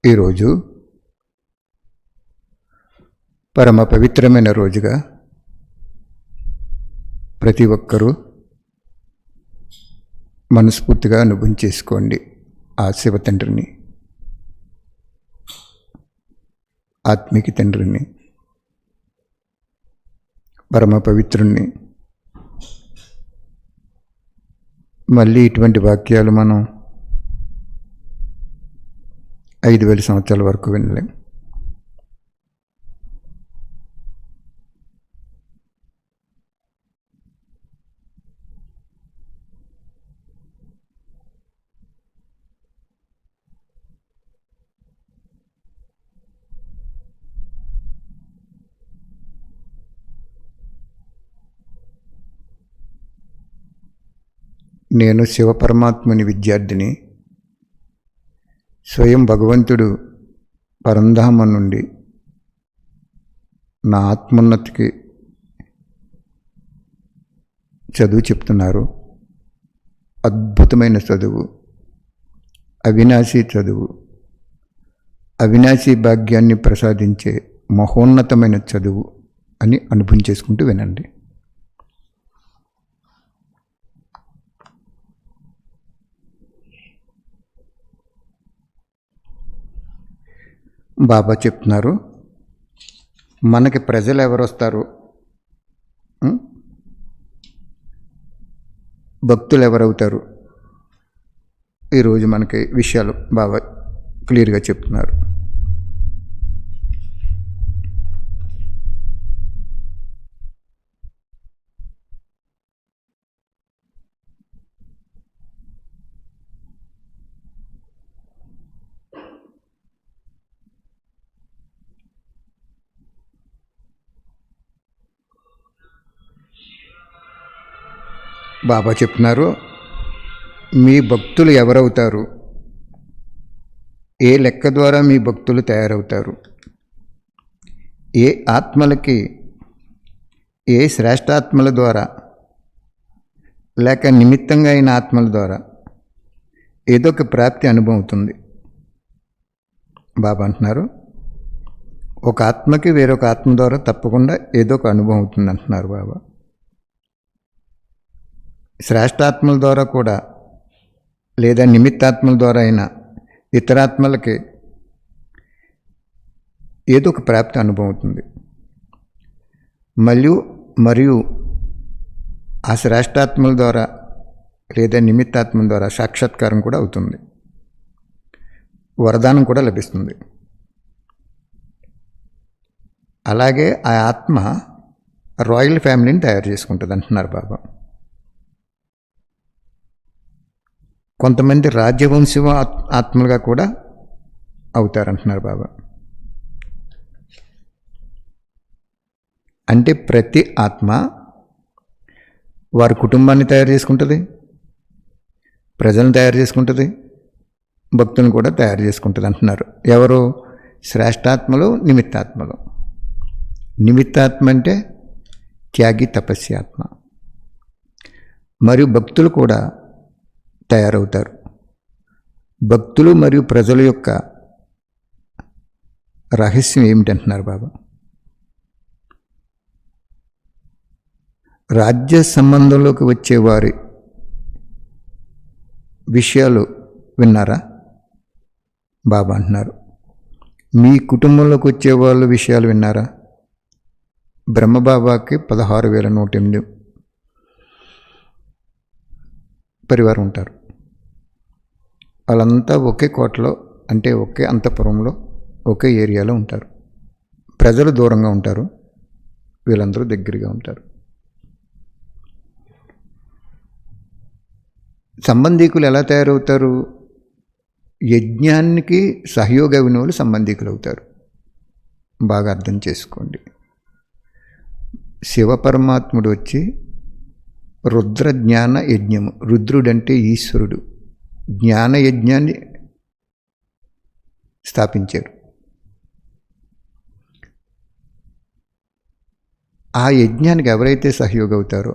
ఈరోజు పరమ పవిత్రమైన రోజుగా ప్రతి ఒక్కరూ మనస్ఫూర్తిగా అనుభవం చేసుకోండి. ఆ శివ తండ్రిని, ఆత్మిక తండ్రిని, పరమ పవిత్రుణ్ణి. మళ్ళీ ఇటువంటి వాక్యాలు మనం 5000 సంవత్సరాల వరకు వినలేం. నేను శివపరమాత్ముని విద్యార్థిని. స్వయం భగవంతుడు పరంధామం నుండి నా ఆత్మోన్నతికి చదువు చెప్తున్నారు. అద్భుతమైన చదువు, అవినాశీ చదువు, అవినాశీ భాగ్యాన్ని ప్రసాదించే మహోన్నతమైన చదువు అని అనుభవం చేసుకుంటూ వినండి. బాబా చెప్తున్నారు, మనకి ప్రజలు ఎవరు వస్తారు, భక్తులు ఎవరవుతారు. ఈరోజు మనకి విషయాలు బాబా క్లియర్గా చెప్తున్నారు. బాబా చెప్తున్నారు, మీ భక్తులు ఎవరవుతారు, ఏ లెక్క ద్వారా మీ భక్తులు తయారవుతారు, ఏ ఆత్మలకి, ఏ శ్రేష్టాత్మల ద్వారా లేక నిమిత్తంగా అయిన ఆత్మల ద్వారా ఏదో ఒక ప్రాప్తి అనుభవం అవుతుంది. బాబా అంటున్నారు, ఒక ఆత్మకి వేరొక ఆత్మ ద్వారా తప్పకుండా ఏదో ఒక అనుభవం అవుతుంది అంటున్నారు బాబా. శ్రేష్టాత్మల ద్వారా కూడా లేదా నిమిత్తాత్మల ద్వారా అయినా ఇతరాత్మలకి ఏదో ఒక ప్రాప్తి అనుభవం అవుతుంది. మరియు ఆ శ్రేష్టాత్మల ద్వారా లేదా నిమిత్తాత్మల ద్వారా సాక్షాత్కారం కూడా అవుతుంది, వరదానం కూడా లభిస్తుంది. అలాగే ఆ ఆత్మ రాయల్ ఫ్యామిలీని తయారు చేసుకుంటుంది అంటున్నారు బాబా. కొంతమంది రాజ్యవంశ ఆత్మలుగా కూడా అవుతారంటున్నారు బాబా. అంటే ప్రతి ఆత్మ వారి కుటుంబాన్ని తయారు చేసుకుంటుంది, ప్రజలను తయారు చేసుకుంటుంది, భక్తులను కూడా తయారు చేసుకుంటుంది అంటున్నారు. ఎవరు? శ్రేష్టాత్మలు, నిమిత్తాత్మలు. నిమిత్తాత్మ అంటే త్యాగి, తపస్యాత్మ. మరియు భక్తులు కూడా తయారవుతారు. భక్తులు మరియు ప్రజల యొక్క రహస్యం ఏమిటంటున్నారు బాబా. రాజ్య సంబంధంలోకి వచ్చేవారి విషయాలు విన్నారా? బాబా అంటున్నారు, మీ కుటుంబంలోకి వచ్చే వాళ్ళ విషయాలు విన్నారా? బ్రహ్మబాబాకి 16,108 పరివారం ఉంటారు. వాళ్ళంతా ఒకే కోటలో, అంటే ఒకే అంతఃపురంలో, ఒకే ఏరియాలో ఉంటారు. ప్రజలు దూరంగా ఉంటారు, వీళ్ళందరూ దగ్గరగా ఉంటారు. సంబంధీకులు ఎలా తయారవుతారు? యజ్ఞానికి సహయోగ వినోలు సంబంధీకులు అవుతారు. బాగా అర్థం చేసుకోండి. శివపరమాత్ముడు వచ్చి రుద్ర జ్ఞాన యజ్ఞము, రుద్రుడంటే ఈశ్వరుడు, జ్ఞాన యజ్ఞాన్ని స్థాపించారు. ఆ యజ్ఞానికి ఎవరైతే సహయోగి అవుతారో,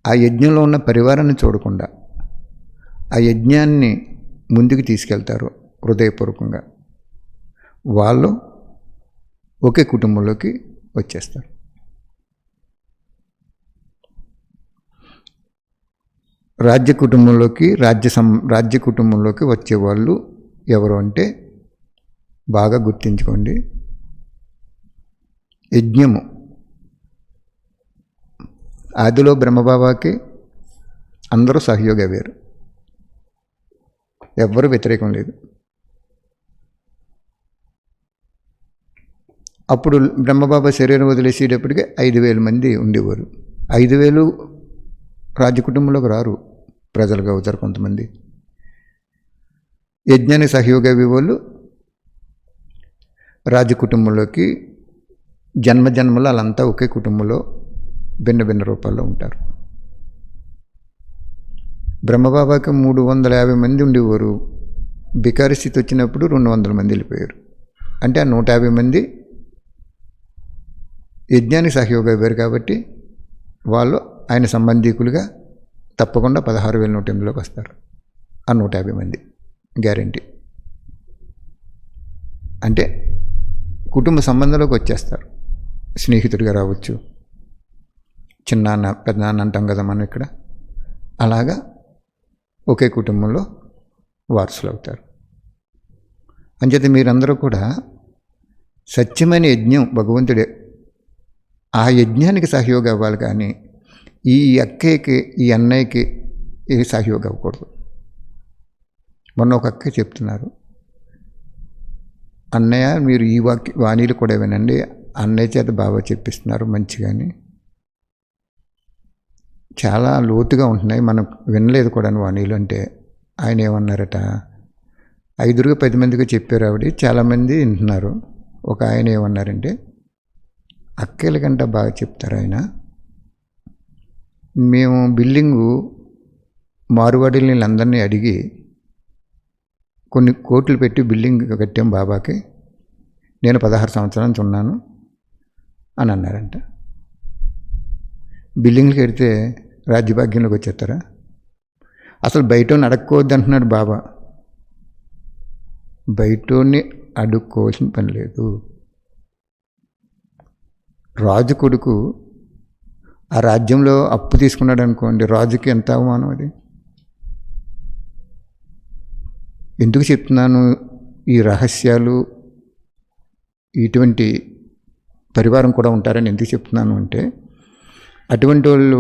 ఆ యజ్ఞంలో ఉన్న పరివారాన్ని చూడకుండా ఆ యజ్ఞాన్ని ముందుకు తీసుకెళ్తారో హృదయపూర్వకంగా, వాళ్ళు ఒకే కుటుంబంలోకి వచ్చేస్తారు. రాజ్య కుటుంబంలోకి వచ్చేవాళ్ళు ఎవరు అంటే బాగా గుర్తించుకోండి. యజ్ఞము, ఆదిలో బ్రహ్మబాబాకి అందరూ సహయోగి అయ్యారు, ఎవ్వరూ వ్యతిరేకం లేదు. అప్పుడు బ్రహ్మబాబా శరీరం వదిలేసేటప్పటికి 5,000 మంది ఉండేవారు. 5,000 రాజ్య కుటుంబంలోకి రారు, ప్రజలుగా అవుతారు కొంతమంది. యజ్ఞానికి సహయోగి అయ్యేవాళ్ళు రాజ్య కుటుంబంలోకి జన్మలో వాళ్ళంతా ఒకే కుటుంబంలో భిన్న భిన్న రూపాల్లో ఉంటారు. బ్రహ్మబాబాకి 350 మంది ఉండేవారు. బికారి స్థితి వచ్చినప్పుడు 200 మంది వెళ్ళిపోయారు. అంటే ఆ 150 మంది యజ్ఞానికి సహయోగి అయ్యారు కాబట్టి వాళ్ళు ఆయన సంబంధీకులుగా తప్పకుండా 16,108లోకి వస్తారు. ఆ 150 మంది గ్యారంటీ. అంటే కుటుంబ సంబంధంలోకి వచ్చేస్తారు. స్నేహితుడిగా రావచ్చు, చిన్నాన్న పెద్దనాన్న అంటాం కదా మనం ఇక్కడ. అలాగా ఒకే కుటుంబంలో వారసులు అవుతారు. అంచేత మీరందరూ కూడా సత్యమైన యజ్ఞం భగవంతుడే, ఆ యజ్ఞానికి సహయోగం అవ్వాలి. కానీ ఈ అక్కయ్యకి ఈ అన్నయ్యకి ఇది సహయోగం అవ్వకూడదు. మొన్న ఒక అక్కయ్య చెప్తున్నారు, అన్నయ్య మీరు ఈ వాణీలు కూడా వినండి, అన్నయ్య చేత బాగా చెప్పిస్తున్నారు మంచిగాని, చాలా లోతుగా ఉంటున్నాయి, మనం వినలేదు కూడా వాణీలు అంటే. ఆయన ఏమన్నారట, 5-10 మందికి చెప్పారు ఆవిడ, చాలామంది వింటున్నారు. ఒక ఆయన ఏమన్నారంటే, అక్కల కంటే బాగా చెప్తారు ఆయన. మేము బిల్డింగు మారువాడిని అందరినీ అడిగి కొన్ని కోట్లు పెట్టి బిల్డింగ్ కట్టాం బాబాకి, నేను 16 సంవత్సరాల నుంచి ఉన్నాను అని అన్నారంట. బిల్డింగ్లు కడితే రాజ్యభాగ్యంలోకి వచ్చేస్తారా? అసలు బయటని అడక్కోవద్దు అంటున్నాడు బాబా. బయటని అడుక్కోవాల్సిన పని లేదు. రాజు కొడుకు ఆ రాజ్యంలో అప్పు తీసుకున్నాడు అనుకోండి, రాజుకి ఎంత అవమానం అది. ఎందుకు చెప్తున్నాను ఈ రహస్యాలు, ఇటువంటి పరివారం కూడా ఉంటారని ఎందుకు చెప్తున్నాను అంటే, అటువంటి వాళ్ళు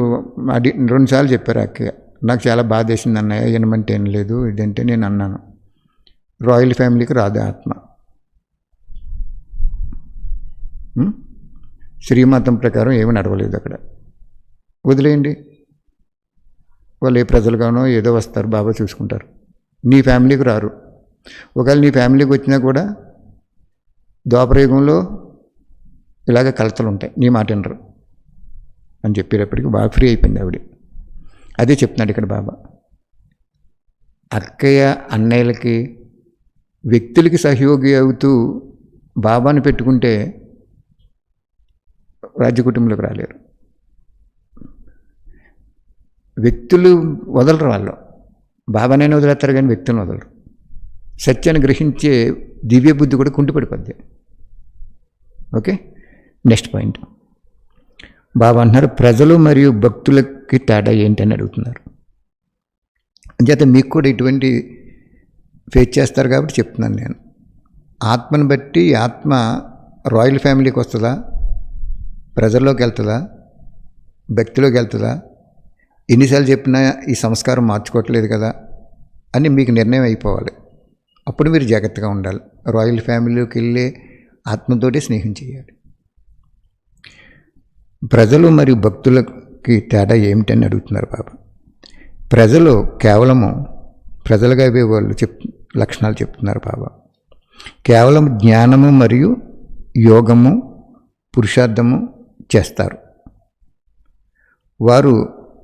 2 సార్లు చెప్పారు అక్క, నాకు చాలా బాధ వేసింది అన్నయ్య, వినమంటే ఏం లేదు ఇదంటే. నేను అన్నాను, రాయల్ ఫ్యామిలీకి రాదు ఆత్మ, శ్రీమతం ప్రకారం ఏమీ నడవలేదు అక్కడ, వదిలేయండి. వాళ్ళు ఏ ప్రజలుగానో ఏదో వస్తారు, బాబా చూసుకుంటారు. నీ ఫ్యామిలీకి రారు. ఒకవేళ నీ ఫ్యామిలీకి వచ్చినా కూడా ద్వాపరయుగంలో ఇలాగ కలతలు ఉంటాయి, నీ మాట వినరు అని చెప్పేటప్పటికి బాగా ఫ్రీ అయిపోయింది ఆవిడ. అదే చెప్తున్నాడు ఇక్కడ బాబా. అక్కయ్య అన్నయ్యలకి వ్యక్తులకి సహయోగి అవుతూ బాబాని పెట్టుకుంటే రాజ్య కుటుంబంలోకి రాలేరు. వ్యక్తులు వదలరు, వాళ్ళు బాబానైనా వదిలేస్తారు కానీ వ్యక్తులను వదలరు. సత్యాన్ని గ్రహించే దివ్య బుద్ధి కూడా కుంటుపడిపోద్ది. Okay, next point. బాబా అంటున్నారు, ప్రజలు మరియు భక్తులకి తేడా ఏంటని అడుగుతున్నారు. అంచేత మీకు కూడా ఇటువంటి ఫేస్ చేస్తారు కాబట్టి చెప్తున్నాను నేను. ఆత్మను బట్టి ఆత్మ రాయల్ ఫ్యామిలీకి వస్తుందా, ప్రజల్లోకి వెళ్తుందా, భక్తిలోకి వెళ్తుందా, ఎన్నిసార్లు చెప్పినా ఈ సంస్కారం మార్చుకోవట్లేదు కదా అని మీకు నిర్ణయం అయిపోవాలి. అప్పుడు మీరు జాగ్రత్తగా ఉండాలి. రాయల్ ఫ్యామిలీలోకి వెళ్ళే ఆత్మతోటే స్నేహం చేయాలి. ప్రజలు మరియు భక్తులకి తేడా ఏమిటని అడుగుతున్నారు బాబా. ప్రజలు కేవలము ప్రజలుగా అయ్యే వాళ్ళు లక్షణాలు చెప్తున్నారు బాబా. కేవలం జ్ఞానము మరియు యోగము పురుషార్థము చేస్తారు. వారు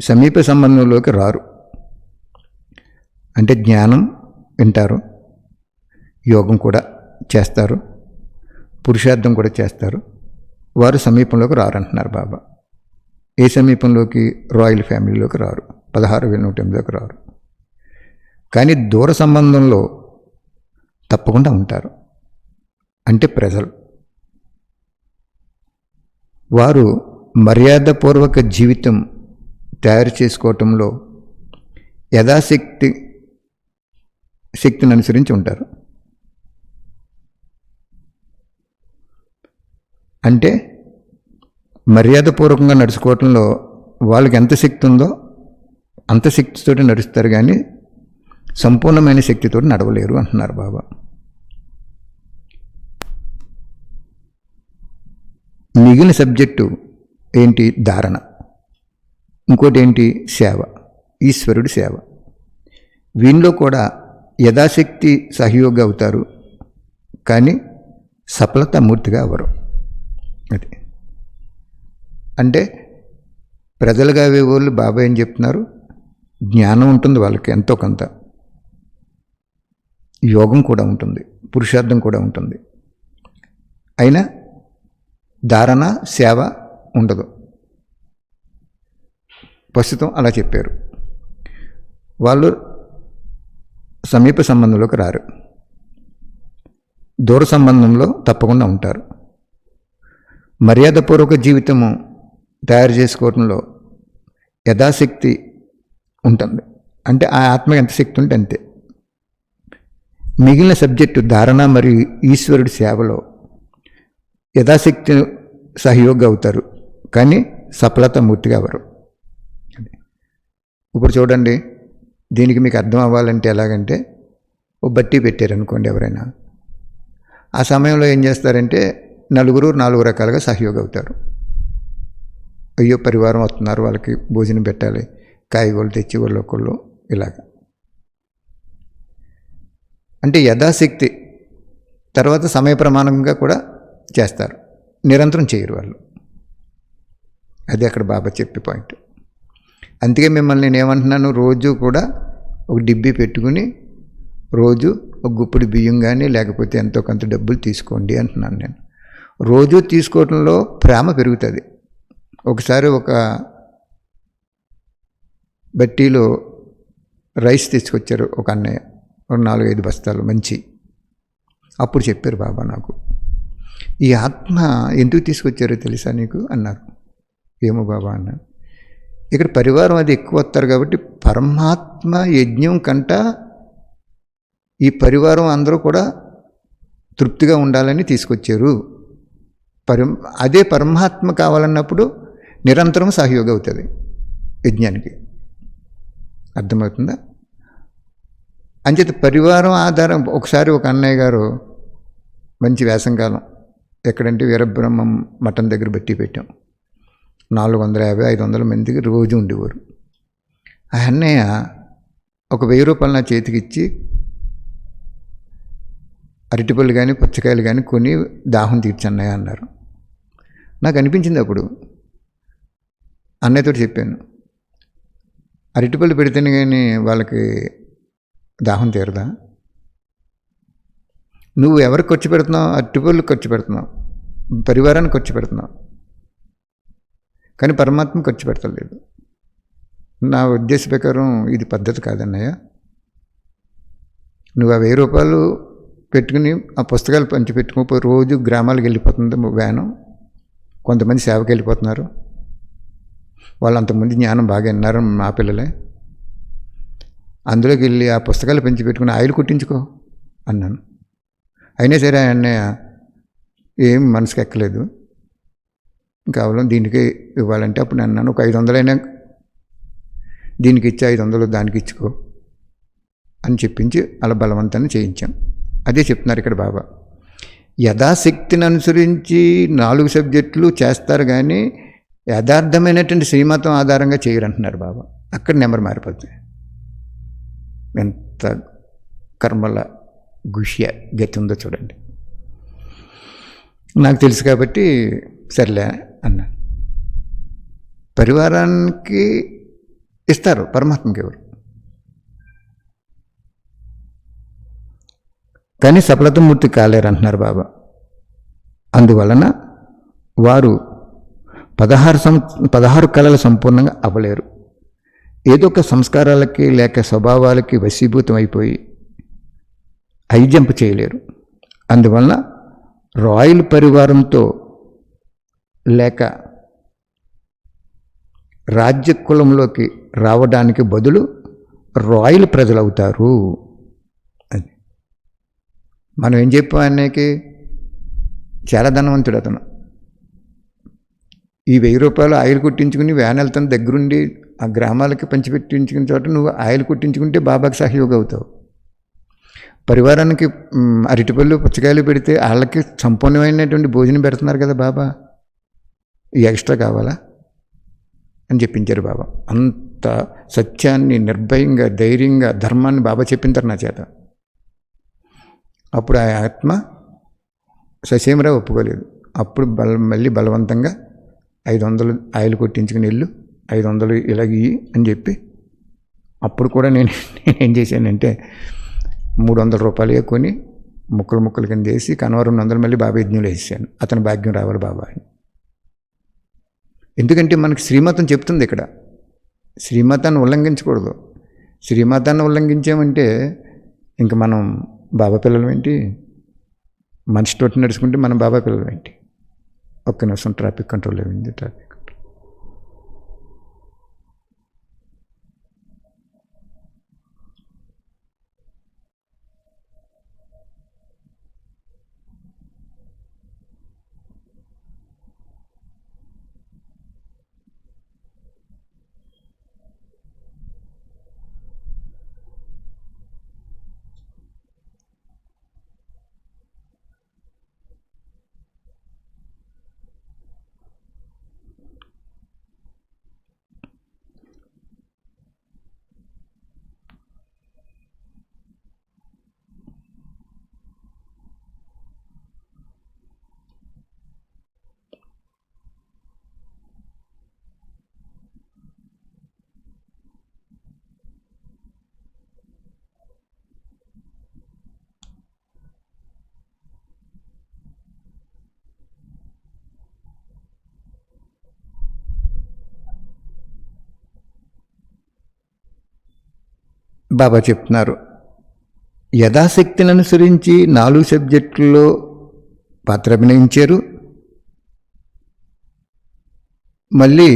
సమీప సంబంధంలోకి రారు. అంటే జ్ఞానం వింటారు, యోగం కూడా చేస్తారు, పురుషార్థం కూడా చేస్తారు. వారు సమీపంలోకి రారంటున్నారు బాబా. ఏ సమీపంలోకి? రాయల్ ఫ్యామిలీలోకి రారు, 16,108లోకి రారు. కానీ దూర సంబంధంలో తప్పకుండా ఉంటారు. అంటే ప్రజలు. వారు మర్యాదపూర్వక జీవితం తయారు చేసుకోవటంలో శక్తిని అనుసరించి ఉంటారు. అంటే మర్యాదపూర్వకంగా నడుచుకోవటంలో వాళ్ళకి ఎంత శక్తి ఉందో అంత శక్తితోటి నడుస్తారు, కానీ సంపూర్ణమైన శక్తితో నడవలేరు అంటున్నారు బాబా. మిగిలిన సబ్జెక్టు ఏంటి? ధారణ. ఇంకోటి ఏంటి? సేవ, ఈశ్వరుడి సేవ. వీళ్ళలో కూడా యథాశక్తి సహయోగి అవుతారు, కానీ సఫలతామూర్తిగా అవ్వరు. అది అంటే ప్రజలుగా వాళ్ళు బాబా ఏం చెప్తున్నారు? జ్ఞానం ఉంటుంది వాళ్ళకి ఎంతో కొంత, యోగం కూడా ఉంటుంది, పురుషార్థం కూడా ఉంటుంది, అయినా ధారణ సేవ ఉండదు. ప్రస్తుతం అలా చెప్పారు. వాళ్ళు సమీప సంబంధంలోకి రారు, దూర సంబంధంలో తప్పకుండా ఉంటారు. మర్యాదపూర్వక జీవితము తయారు చేసుకోవడంలో యథాశక్తి ఉంటుంది, అంటే ఆ ఆత్మ ఎంత శక్తి ఉంటే అంతే. మిగిలిన సబ్జెక్టు ధారణ మరియు ఈశ్వరుడి సేవలో యథాశక్తి సహయోగి అవుతారు, కానీ సఫలతామూర్తిగా అవరు. ఇప్పుడు చూడండి, దీనికి మీకు అర్థం అవ్వాలంటే ఎలాగంటే, ఓ బట్టి పెట్టారనుకోండి ఎవరైనా, ఆ సమయంలో ఏం చేస్తారంటే నాలుగు రకాలుగా సహయోగి అవుతారు. అయ్యో పరివారం వస్తున్నారు, వాళ్ళకి భోజనం పెట్టాలి, కాయగూరలు తెచ్చి ఒకళ్ళు ఇలాగ. అంటే యథాశక్తి. తర్వాత సమయ ప్రమాణంగా కూడా చేస్తారు, నిరంతరం చేయరు వాళ్ళు. అది అక్కడ బాబా చెప్పే పాయింట్. అందుకే మిమ్మల్ని నేను ఏమంటున్నాను, రోజు కూడా ఒక డిబ్బీ పెట్టుకుని రోజు ఒక గుప్పిడి బియ్యం కానీ లేకపోతే ఎంతో కొంత డబ్బులు తీసుకోండి అంటున్నాను నేను. రోజు తీసుకోవడంలో ప్రేమ పెరుగుతుంది. ఒకసారి ఒక బట్టీలో రైస్ తెచ్చుకొచ్చారు ఒక అన్నయ్య, ఒక 4-5 బస్తాలు మంచి. అప్పుడు చెప్పారు బాబా నాకు, ఈ ఆత్మ ఎందుకు తీసుకొచ్చారో తెలుసా నీకు అన్నారు. ఏమో బాబా అన్నాను. ఇక్కడ పరివారం అది ఎక్కువ వస్తారు కాబట్టి పరమాత్మ యజ్ఞం కంట ఈ పరివారం అందరూ కూడా తృప్తిగా ఉండాలని తీసుకొచ్చారు. అదే పరమాత్మ కావాలన్నప్పుడు నిరంతరం సహయోగం అవుతుంది యజ్ఞానికి. అర్థమవుతుందా? అంచేత పరివారం ఆధారం. ఒకసారి ఒక అన్నయ్య గారు మంచి వేసంకాలం, ఎక్కడంటే వీరబ్రహ్మం మఠం దగ్గర బట్టి పెట్టాం. 450-500 మందికి రోజు ఉండేవారు. ఆ అన్నయ్య ఒక 1000 రూపాయలు నా చేతికి ఇచ్చి అరటిపళ్ళు కానీ పుచ్చకాయలు కానీ కొని దాహం తీర్చన్నయ్య అన్నారు. నాకు అనిపించింది అప్పుడు, అన్నయ్యతో చెప్పాను, అరటిపళ్ళు పెడితేనే కానీ వాళ్ళకి దాహం తీరదా? నువ్వు ఎవరికి ఖర్చు పెడుతున్నావు? అరటిపళ్ళు ఖర్చు పెడుతున్నావు, పరివారానికి ఖర్చు పెడుతున్నావు, కానీ పరమాత్మ ఖర్చు పెట్టలేదు. నా ఉద్దేశ ప్రకారం ఇది పద్ధతి కాదన్నయ్య. నువ్వు ఆ 1000 రూపాయలు పెట్టుకుని ఆ పుస్తకాలు పంచిపెట్టుకుని రోజు గ్రామాలకు వెళ్ళిపోతుంది వ్యాను, కొంతమంది సేవకి వెళ్ళిపోతున్నారు, వాళ్ళు అంతమంది జ్ఞానం బాగా విన్నారు మా పిల్లలే, అందులోకి వెళ్ళి ఆ పుస్తకాలు పెంచిపెట్టుకుని ఆయిల్ కుట్టించుకో అన్నాను. అయినా సరే అన్నయ్య ఏం మనసుకి ఎక్కలేదు, కేవలం దీనికి ఇవ్వాలంటే అప్పుడు నేను అన్నాను, ఒక 500 అయినా దీనికి ఇచ్చి 500 దానికి ఇచ్చుకో అని చెప్పించి అలా బలవంతాన్ని చేయించాం. అదే చెప్తున్నారు ఇక్కడ బాబా. యథాశక్తిని అనుసరించి 4 సబ్జెక్టులు చేస్తారు, కానీ యథార్థమైనటువంటి శ్రీమతం ఆధారంగా చేయరంటున్నారు బాబా. అక్కడ నెంబర్ మారిపోతుంది. ఎంత కర్మల గుష్య గతి ఉందో చూడండి. నాకు తెలుసు కాబట్టి సర్లే అన్నా. పరివారానికి ఇస్తారు, పరమాత్మకి ఎవరు, కానీ సఫలతామూర్తి కాలేరు అంటున్నారు బాబా. అందువలన వారు 16 కళలు సంపూర్ణంగా అవ్వలేరు. ఏదో ఒక సంస్కారాలకి లేక స్వభావాలకి వశీభూతం అయిపోయి హైజంప్ చేయలేరు. అందువలన రాయల్ పరివారంతో లేక రాజ్య కులంలోకి రావడానికి బదులు రాయల్ ప్రజలు అవుతారు. అది మనం ఏం చెప్పాం, ఆయనకి చాలా ధనవంతుడు అతను. ఈ 1000 రూపాయలు ఆయిల్ కొట్టించుకుని వ్యాన్ వెళ్తాను దగ్గరుండి ఆ గ్రామాలకి పంచిపెట్టించుకున్న చోట నువ్వు ఆయిల్ కొట్టించుకుంటే బాబాకి సహయోగం అవుతావు. పరివారానికి అరటిపళ్ళు పుచ్చకాయలు పెడితే వాళ్ళకి సంపూర్ణమైనటువంటి భోజనం పెడుతున్నారు కదా బాబా, ఈ ఎక్స్ట్రా కావాలా అని చెప్పించారు బాబా. అంత సత్యాన్ని నిర్భయంగా ధైర్యంగా ధర్మాన్ని బాబా చెప్పింటారు నా చేత. అప్పుడు ఆ ఆత్మ ససేమరా ఒప్పుకోలేదు. అప్పుడు మళ్ళీ బలవంతంగా 500 ఆయిల్ కొట్టించుకుని వెళ్ళు, 500 ఇలాగి అని చెప్పి, అప్పుడు కూడా నేను ఏం చేశానంటే 300 రూపాయలు కొని ముక్కలు కింద వేసి కనవ 200 మళ్ళీ బాబా యజ్ఞంలో వేసాను. అతని భాగ్యం రావాలి బాబా అని. ఎందుకంటే మనకి శ్రీమతం చెప్తుంది ఇక్కడ, శ్రీమతాన్ని ఉల్లంఘించకూడదు. శ్రీమతాన్ని ఉల్లంఘించామంటే ఇంక మనం బాబా పిల్లలు ఏంటి, మనిషితోటి నడుచుకుంటే మనం బాబా పిల్లలు ఏంటి. ఒక్క నిమిషం ట్రాఫిక్ కంట్రోల్ అయింది. ట్రాఫిక్ బాబా చెప్తున్నారు, యథాశక్తిని అనుసరించి 4 సబ్జెక్టుల్లో పాత్ర అభినయించారు. మళ్ళీ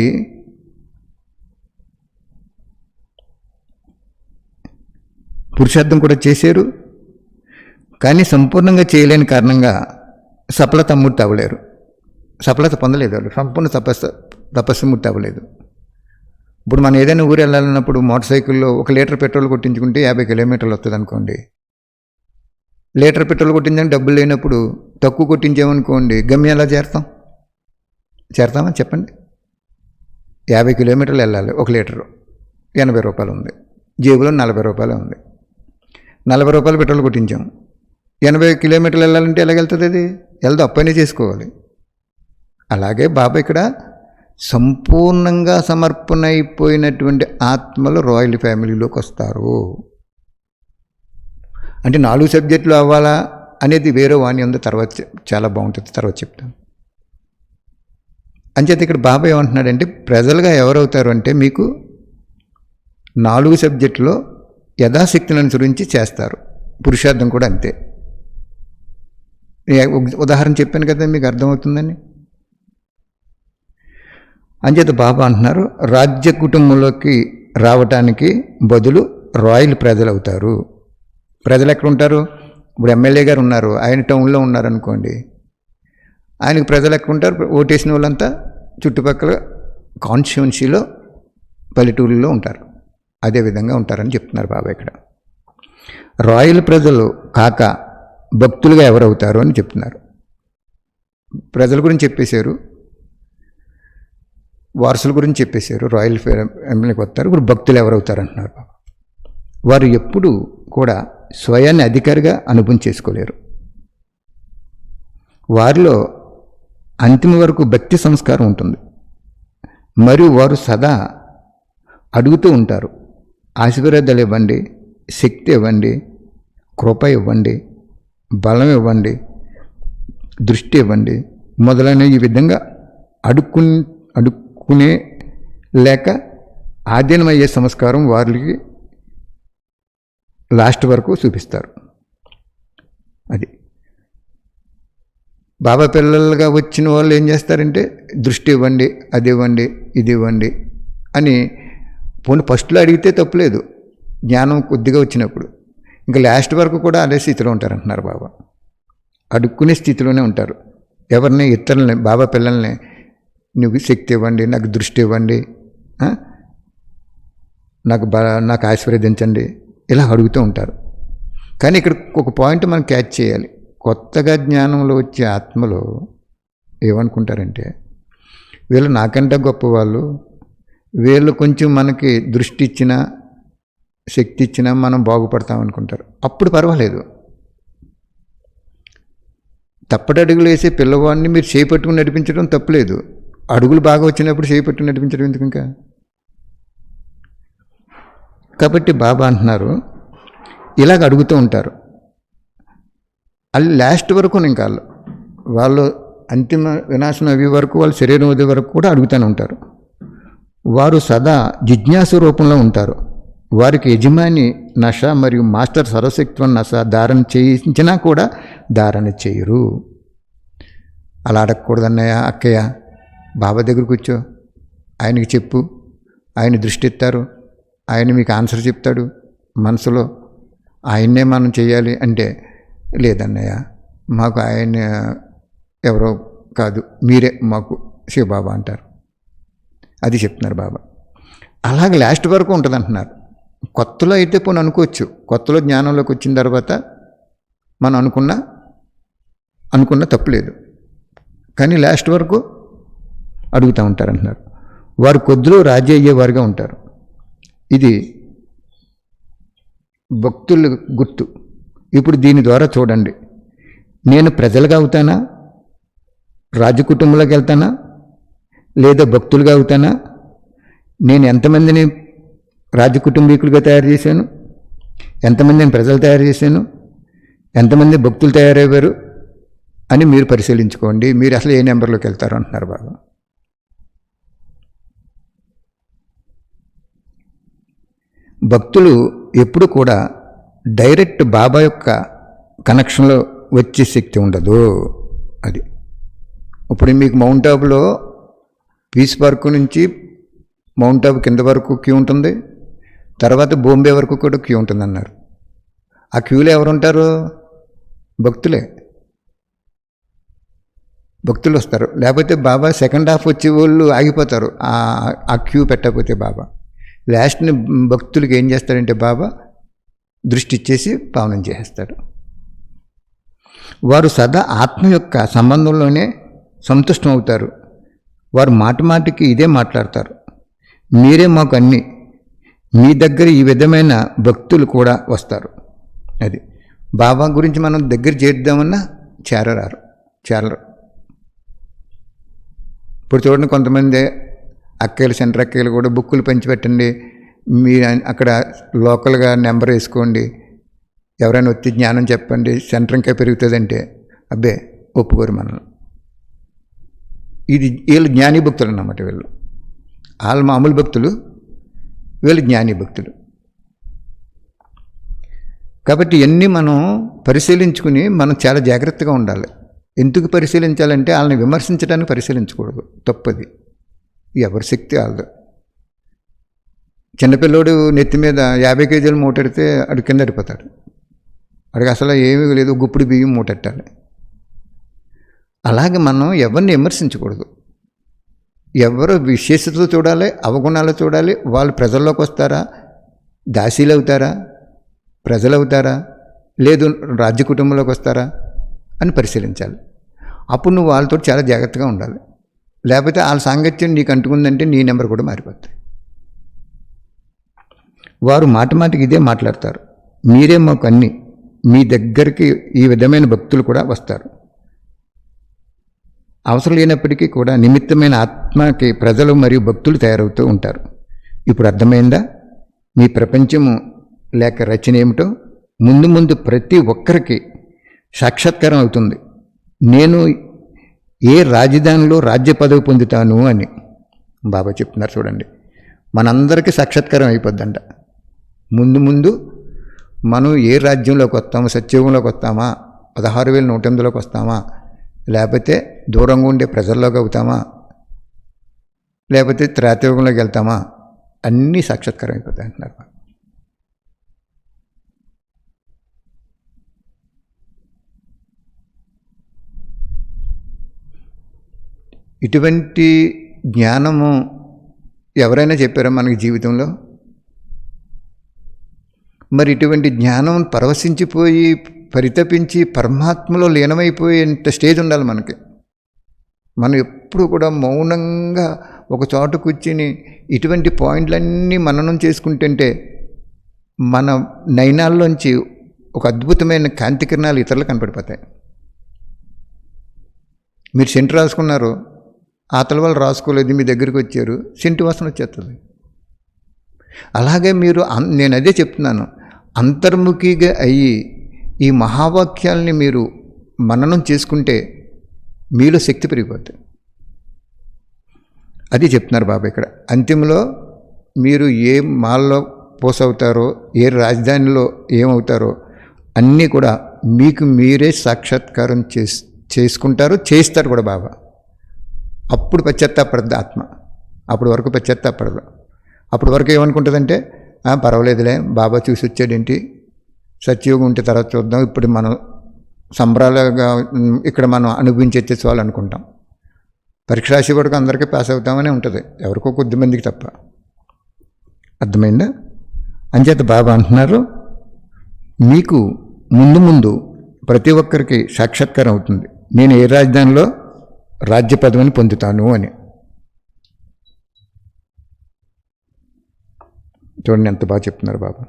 పురుషార్థం కూడా చేశారు. కానీ సంపూర్ణంగా చేయలేని కారణంగా సఫలత మూర్తి అవ్వలేరు, సఫలత పొందలేదు. వాళ్ళు సంపూర్ణ తపస్సు మూర్తి అవ్వలేదు. ఇప్పుడు మనం ఏదైనా ఊరు వెళ్ళాలన్నప్పుడు మోటార్ సైకిల్లో 1 లీటర్ పెట్రోల్ కొట్టించుకుంటే 50 కిలోమీటర్లు వస్తుంది అనుకోండి. లీటర్ పెట్రోల్ కొట్టించడానికి డబ్బులు లేనప్పుడు తక్కువ కొట్టించామనుకోండి, గమ్యం ఎలా చేరతామా చెప్పండి. 50 కిలోమీటర్లు వెళ్ళాలి, 1 లీటరు 80 రూపాయలు ఉంది, జేబులో 40 రూపాయలు ఉంది. 40 రూపాయలు పెట్రోల్ కొట్టించాము, 80 కిలోమీటర్లు వెళ్ళాలంటే ఎలాగెళ్తుంది? అది వెళ్తే అప్పనే చేసుకోవాలి. అలాగే బాబా ఇక్కడ సంపూర్ణంగా సమర్పణ అయిపోయినటువంటి ఆత్మలు రాయల్ ఫ్యామిలీలోకి వస్తారు. అంటే 4 సబ్జెక్టులు అవ్వాలా అనేది వేరే వాణి ఉంది, తర్వాత చాలా బాగుంటుంది, తర్వాత చెప్తాను. అంచేత ఇక్కడ బాబా ఏమంటున్నాడంటే, ప్రజలుగా ఎవరవుతారు అంటే మీకు 4 సబ్జెక్టులో యథాశక్తిని అనుసరించి చేస్తారు. పురుషార్థం కూడా అంతే. ఉదాహరణ చెప్పాను కదా, మీకు అర్థమవుతుందని. అంచేత బాబా అంటున్నారు, రాజ్య కుటుంబంలోకి రావటానికి బదులు రాయల్ ప్రజలు అవుతారు. ప్రజలు ఎక్కడ ఉంటారు? ఇప్పుడు ఎమ్మెల్యే గారు ఉన్నారు, ఆయన టౌన్లో ఉన్నారనుకోండి, ఆయనకు ప్రజలు ఎక్కడ ఉంటారు? ఓటేసిన వాళ్ళంతా చుట్టుపక్కల కాన్స్టిట్యున్సీలో పల్లెటూరులో ఉంటారు. అదేవిధంగా ఉంటారని చెప్తున్నారు బాబా ఇక్కడ. రాయల్ ప్రజలు కాక భక్తులుగా ఎవరవుతారు అని చెప్తున్నారు. ప్రజల గురించి చెప్పేశారు, వారసుల గురించి చెప్పేశారు, రాయల్ ఫ్యామిలీకి వస్తారు. ఇప్పుడు భక్తులు ఎవరవుతారు అంటున్నారు బాబా. వారు ఎప్పుడు కూడా స్వయాన్ని అధికారిగా అనుభవం చేసుకోలేరు. వారిలో అంతిమ వరకు భక్తి సంస్కారం ఉంటుంది. మరియు వారు సదా అడుగుతూ ఉంటారు, ఆశీర్వాదాలు ఇవ్వండి, శక్తి ఇవ్వండి, కృప ఇవ్వండి, బలం ఇవ్వండి, దృష్టి ఇవ్వండి మొదలైన ఈ విధంగా అడుక్కునే లేక ఆధీనమయ్యే సంస్కారం వారికి లాస్ట్ వరకు చూపిస్తారు. అది బాబా పిల్లలుగా వచ్చిన వాళ్ళు ఏం చేస్తారంటే దృష్టి ఇవ్వండి, అది ఇవ్వండి, ఇది ఇవ్వండి అని పోనీ ఫస్ట్లో అడిగితే తప్పులేదు, జ్ఞానం కొద్దిగా వచ్చినప్పుడు. ఇంకా లాస్ట్ వరకు కూడా అదే స్థితిలో ఉంటారంటున్నారు బాబా. అడుక్కునే స్థితిలోనే ఉంటారు. ఎవరిని, ఇతరులని, బాబా పిల్లల్ని నువ్వు శక్తి ఇవ్వండి, నాకు దృష్టి ఇవ్వండి, నాకు ఆశీర్వదించండి, ఇలా అడుగుతూ ఉంటారు. కానీ ఇక్కడ ఒక పాయింట్ మనం క్యాచ్ చేయాలి. కొత్తగా జ్ఞానంలో వచ్చే ఆత్మలో ఏమనుకుంటారంటే వీళ్ళు నాకంటే గొప్పవాళ్ళు, వీళ్ళు కొంచెం మనకి దృష్టి ఇచ్చినా శక్తి ఇచ్చినా మనం బాగుపడతామనుకుంటారు. అప్పుడు పర్వాలేదు. తప్పటడుగులు వేసే పిల్లవాడిని మీరు చేపట్టుకుని నడిపించడం తప్పులేదు. అడుగులు బాగా వచ్చినప్పుడు చేపట్టుకుని నడిపించడం ఎందుకు ఇంకా? కాబట్టి బాబా అంటున్నారు ఇలాగ అడుగుతూ ఉంటారు. అది లాస్ట్ వరకు ఇంకా వాళ్ళు అంతిమ వినాశనం అవి వరకు, వాళ్ళు శరీరం వదిలే వరకు కూడా అడుగుతూనే ఉంటారు. వారు సదా జిజ్ఞాసు రూపంలో ఉంటారు. వారికి యజమాని నష మరియు మాస్టర్ సర్వశక్తివం నష ధారణ చేయించినా కూడా ధారణ చేయరు. అలా అడగకూడదన్నయ్య, అక్కయ్య, బాబా దగ్గర కూర్చో, ఆయనకి చెప్పు, ఆయన దృష్టి ఇస్తారు, ఆయన మీకు ఆన్సర్ చెప్తాడు మనసులో, ఆయన్నే మనం చేయాలి అంటే, లేదన్నయ్య మాకు ఆయన ఎవరో కాదు, మీరే మాకు శివబాబా అంటారు. అది చెప్తున్నారు బాబా. అలాగే లాస్ట్ వరకు ఉంటుంది అంటున్నారు. కొత్తలో అయితే పోనీ అనుకోవచ్చు, కొత్తలో జ్ఞానంలోకి వచ్చిన తర్వాత మనం అనుకున్న తప్పులేదు. కానీ లాస్ట్ వరకు అడుగుతూ ఉంటారు అంటున్నారు. వారు కొద్దిలో రాజీ అయ్యేవారుగా ఉంటారు. ఇది భక్తుల గుర్తు. ఇప్పుడు దీని ద్వారా చూడండి, నేను ప్రజలుగా అవుతానా, రాజకుటుంబంలోకి వెళ్తానా, లేదా భక్తులుగా అవుతానా, నేను ఎంతమందిని రాజకుటుంబీకులుగా తయారు చేశాను, ఎంతమందిని ప్రజలు తయారు చేశాను, ఎంతమంది భక్తులు తయారయ్యారు అని మీరు పరిశీలించుకోండి. మీరు అసలు ఏ నెంబర్లోకి వెళ్తారు అంటున్నారు బాబా. భక్తులు ఎప్పుడు కూడా డైరెక్ట్ బాబా యొక్క కనెక్షన్లో వచ్చే శక్తి ఉండదు. అది ఇప్పుడు మీకు మౌంట్ ఆబులో పీస్ పార్క్ నుంచి మౌంట్ ఆబు కింద వరకు క్యూ ఉంటుంది, తర్వాత బాంబే వరకు కూడా క్యూ ఉంటుంది అన్నారు. ఆ క్యూలో ఎవరుంటారు? భక్తులు వస్తారు. లేకపోతే బాబా సెకండ్ హాఫ్ వచ్చే వాళ్ళు ఆగిపోతారు ఆ క్యూ పెట్టకపోతే. బాబా లాస్ట్ని భక్తులకి ఏం చేస్తారంటే బాబా దృష్టి ఇచ్చేసి పావనం చేసేస్తాడు. వారు సదా ఆత్మ యొక్క సంబంధంలోనే సంతుష్టం అవుతారు. వారు మాటికి ఇదే మాట్లాడతారు, మీరే మాకు అన్నీ. మీ దగ్గర ఈ విధమైన భక్తులు కూడా వస్తారు. అది బాబా గురించి మనం దగ్గర చేద్దామన్నా చేరరు. ఇప్పుడు చూడండి, కొంతమంది అక్కలు, సెంటర్ అక్కలు కూడా బుక్కులు పంచిపెట్టండి, మీరు అక్కడ లోకల్గా నెంబర్ వేసుకోండి, ఎవరైనా వచ్చి జ్ఞానం చెప్పండి, సెంటర్ ఇంకా పెరుగుతుందంటే అబ్బే ఒప్పుకోరు మనల్ని. వీళ్ళు జ్ఞాని భక్తులు అన్నమాట. వాళ్ళు మామూలు భక్తులు, వీళ్ళు జ్ఞాని భక్తులు. కాబట్టి ఇవన్నీ మనం పరిశీలించుకుని మనం చాలా జాగ్రత్తగా ఉండాలి. ఎందుకు పరిశీలించాలంటే వాళ్ళని విమర్శించడానికి పరిశీలించకూడదు, తప్పది. ఎవరి శక్తి వాళ్ళదు. చిన్నపిల్లోడు నెత్తి మీద 50 కేజీలు మూటెడితే అడు కింద పడిపోతాడు. అడిగి అసలు ఏమీ లేదు, గుప్పుడు బియ్యం మూటెట్టాలి. అలాగే మనం ఎవరిని విమర్శించకూడదు. ఎవరు విశేషతలు చూడాలి, అవగుణాలు చూడాలి. వాళ్ళు ప్రజల్లోకి వస్తారా, దాసీలు అవుతారా, ప్రజలు అవుతారా, లేదు రాజ్య కుటుంబంలోకి వస్తారా అని పరిశీలించాలి. అప్పుడు నువ్వు వాళ్ళతో చాలా జాగ్రత్తగా ఉండాలి. లేకపోతే వాళ్ళ సాంగత్యం నీకు అంటుకుందంటే నీ నెంబర్ కూడా మారిపోతాయి. వారు మాటికి ఇదే మాట్లాడతారు, మీరే మాకు అన్నీ. మీ దగ్గరికి ఈ విధమైన భక్తులు కూడా వస్తారు. అవసరం లేనప్పటికీ కూడా నిమిత్తమైన ఆత్మకి ప్రజలు మరియు భక్తులు తయారవుతూ ఉంటారు. ఇప్పుడు అర్థమైందా మీ ప్రపంచము లేక రచన ఏమిటో? ముందు ప్రతి ఒక్కరికి సాక్షాత్కారం అవుతుంది. నేను ఏ రాజధానిలో రాజ్య పదవి పొందుతాను అని బాబా చెప్తున్నారు. చూడండి, మనందరికీ సాక్షాత్కారం అయిపోద్దంట. ముందు మనం ఏ రాజ్యంలోకి వస్తామో, సత్యయుగంలోకి వస్తామా, 16,108లోకి వస్తామా, లేకపోతే దూరంగా ఉండే ప్రజల్లోకి అవుతామా, లేకపోతే త్రేతయుగంలోకి వెళ్తామా, అన్నీ సాక్షాత్కారం అయిపోతాయి అంటున్నారు. ఇటువంటి జ్ఞానము ఎవరైనా చెప్పారా మనకి జీవితంలో? మరి ఇటువంటి జ్ఞానం పరవశించిపోయి పరితపించి పరమాత్మలో లీనమైపోయేంత స్టేజ్ ఉండాలి మనకి. మనం ఎప్పుడు కూడా మౌనంగా ఒక చోట కూర్చుని ఇటువంటి పాయింట్లన్నీ మననం చేసుకుంటుంటే మన నయనాల్లోంచి ఒక అద్భుతమైన కాంతి కిరణాలు ఇతరులకు కనపడిపోతాయి. మీరు సెంటు రాసుకున్నారు, ఆతల వాళ్ళు రాసుకోలేదు, మీ దగ్గరికి వచ్చారు, సెంటు వాసన వచ్చేస్తుంది. అలాగే మీరు నేను అదే చెప్తున్నాను, అంతర్ముఖిగా అయ్యి ఈ మహావాక్యాల్ని మీరు మననం చేసుకుంటే మీలో శక్తి పెరిగిపోతుంది. అది చెప్తున్నారు బాబా ఇక్కడ. అంతిమంలో మీరు ఏ మాల్లో పోసవుతారో, ఏ రాజధానిలో ఏమవుతారో అన్నీ కూడా మీకు మీరే సాక్షాత్కారం చేసుకుంటారు, చేస్తారు కూడా బాబా. అప్పుడు పశ్చాత్తాపడద్దు ఆత్మ. అప్పటి వరకు పశ్చాత్తాపడదు. అప్పటి వరకు ఏమనుకుంటుందంటే పర్వాలేదులే, బాబా చూసి వచ్చాడేంటి, సత్యయోగం ఉంటే తర్వాత చూద్దాం, ఇప్పుడు మనం సంబరాలుగా ఇక్కడ మనం అనుభవించే వాళ్ళు అనుకుంటాం. పరీక్ష రాసి వరకు అందరికీ పాస్ అవుతామని ఉంటుంది, ఎవరికో కొద్దిమందికి తప్ప. అర్థమైందా? అంచేత బాబా అంటున్నారు, మీకు ముందు ముందు ప్రతి ఒక్కరికి సాక్షాత్కారం అవుతుంది, నేను ఏ రాజధానిలో రాజ్య పదవిని పొందుతాను అని. చూడండి ఎంత బాగా చెప్తున్నారు బాబా.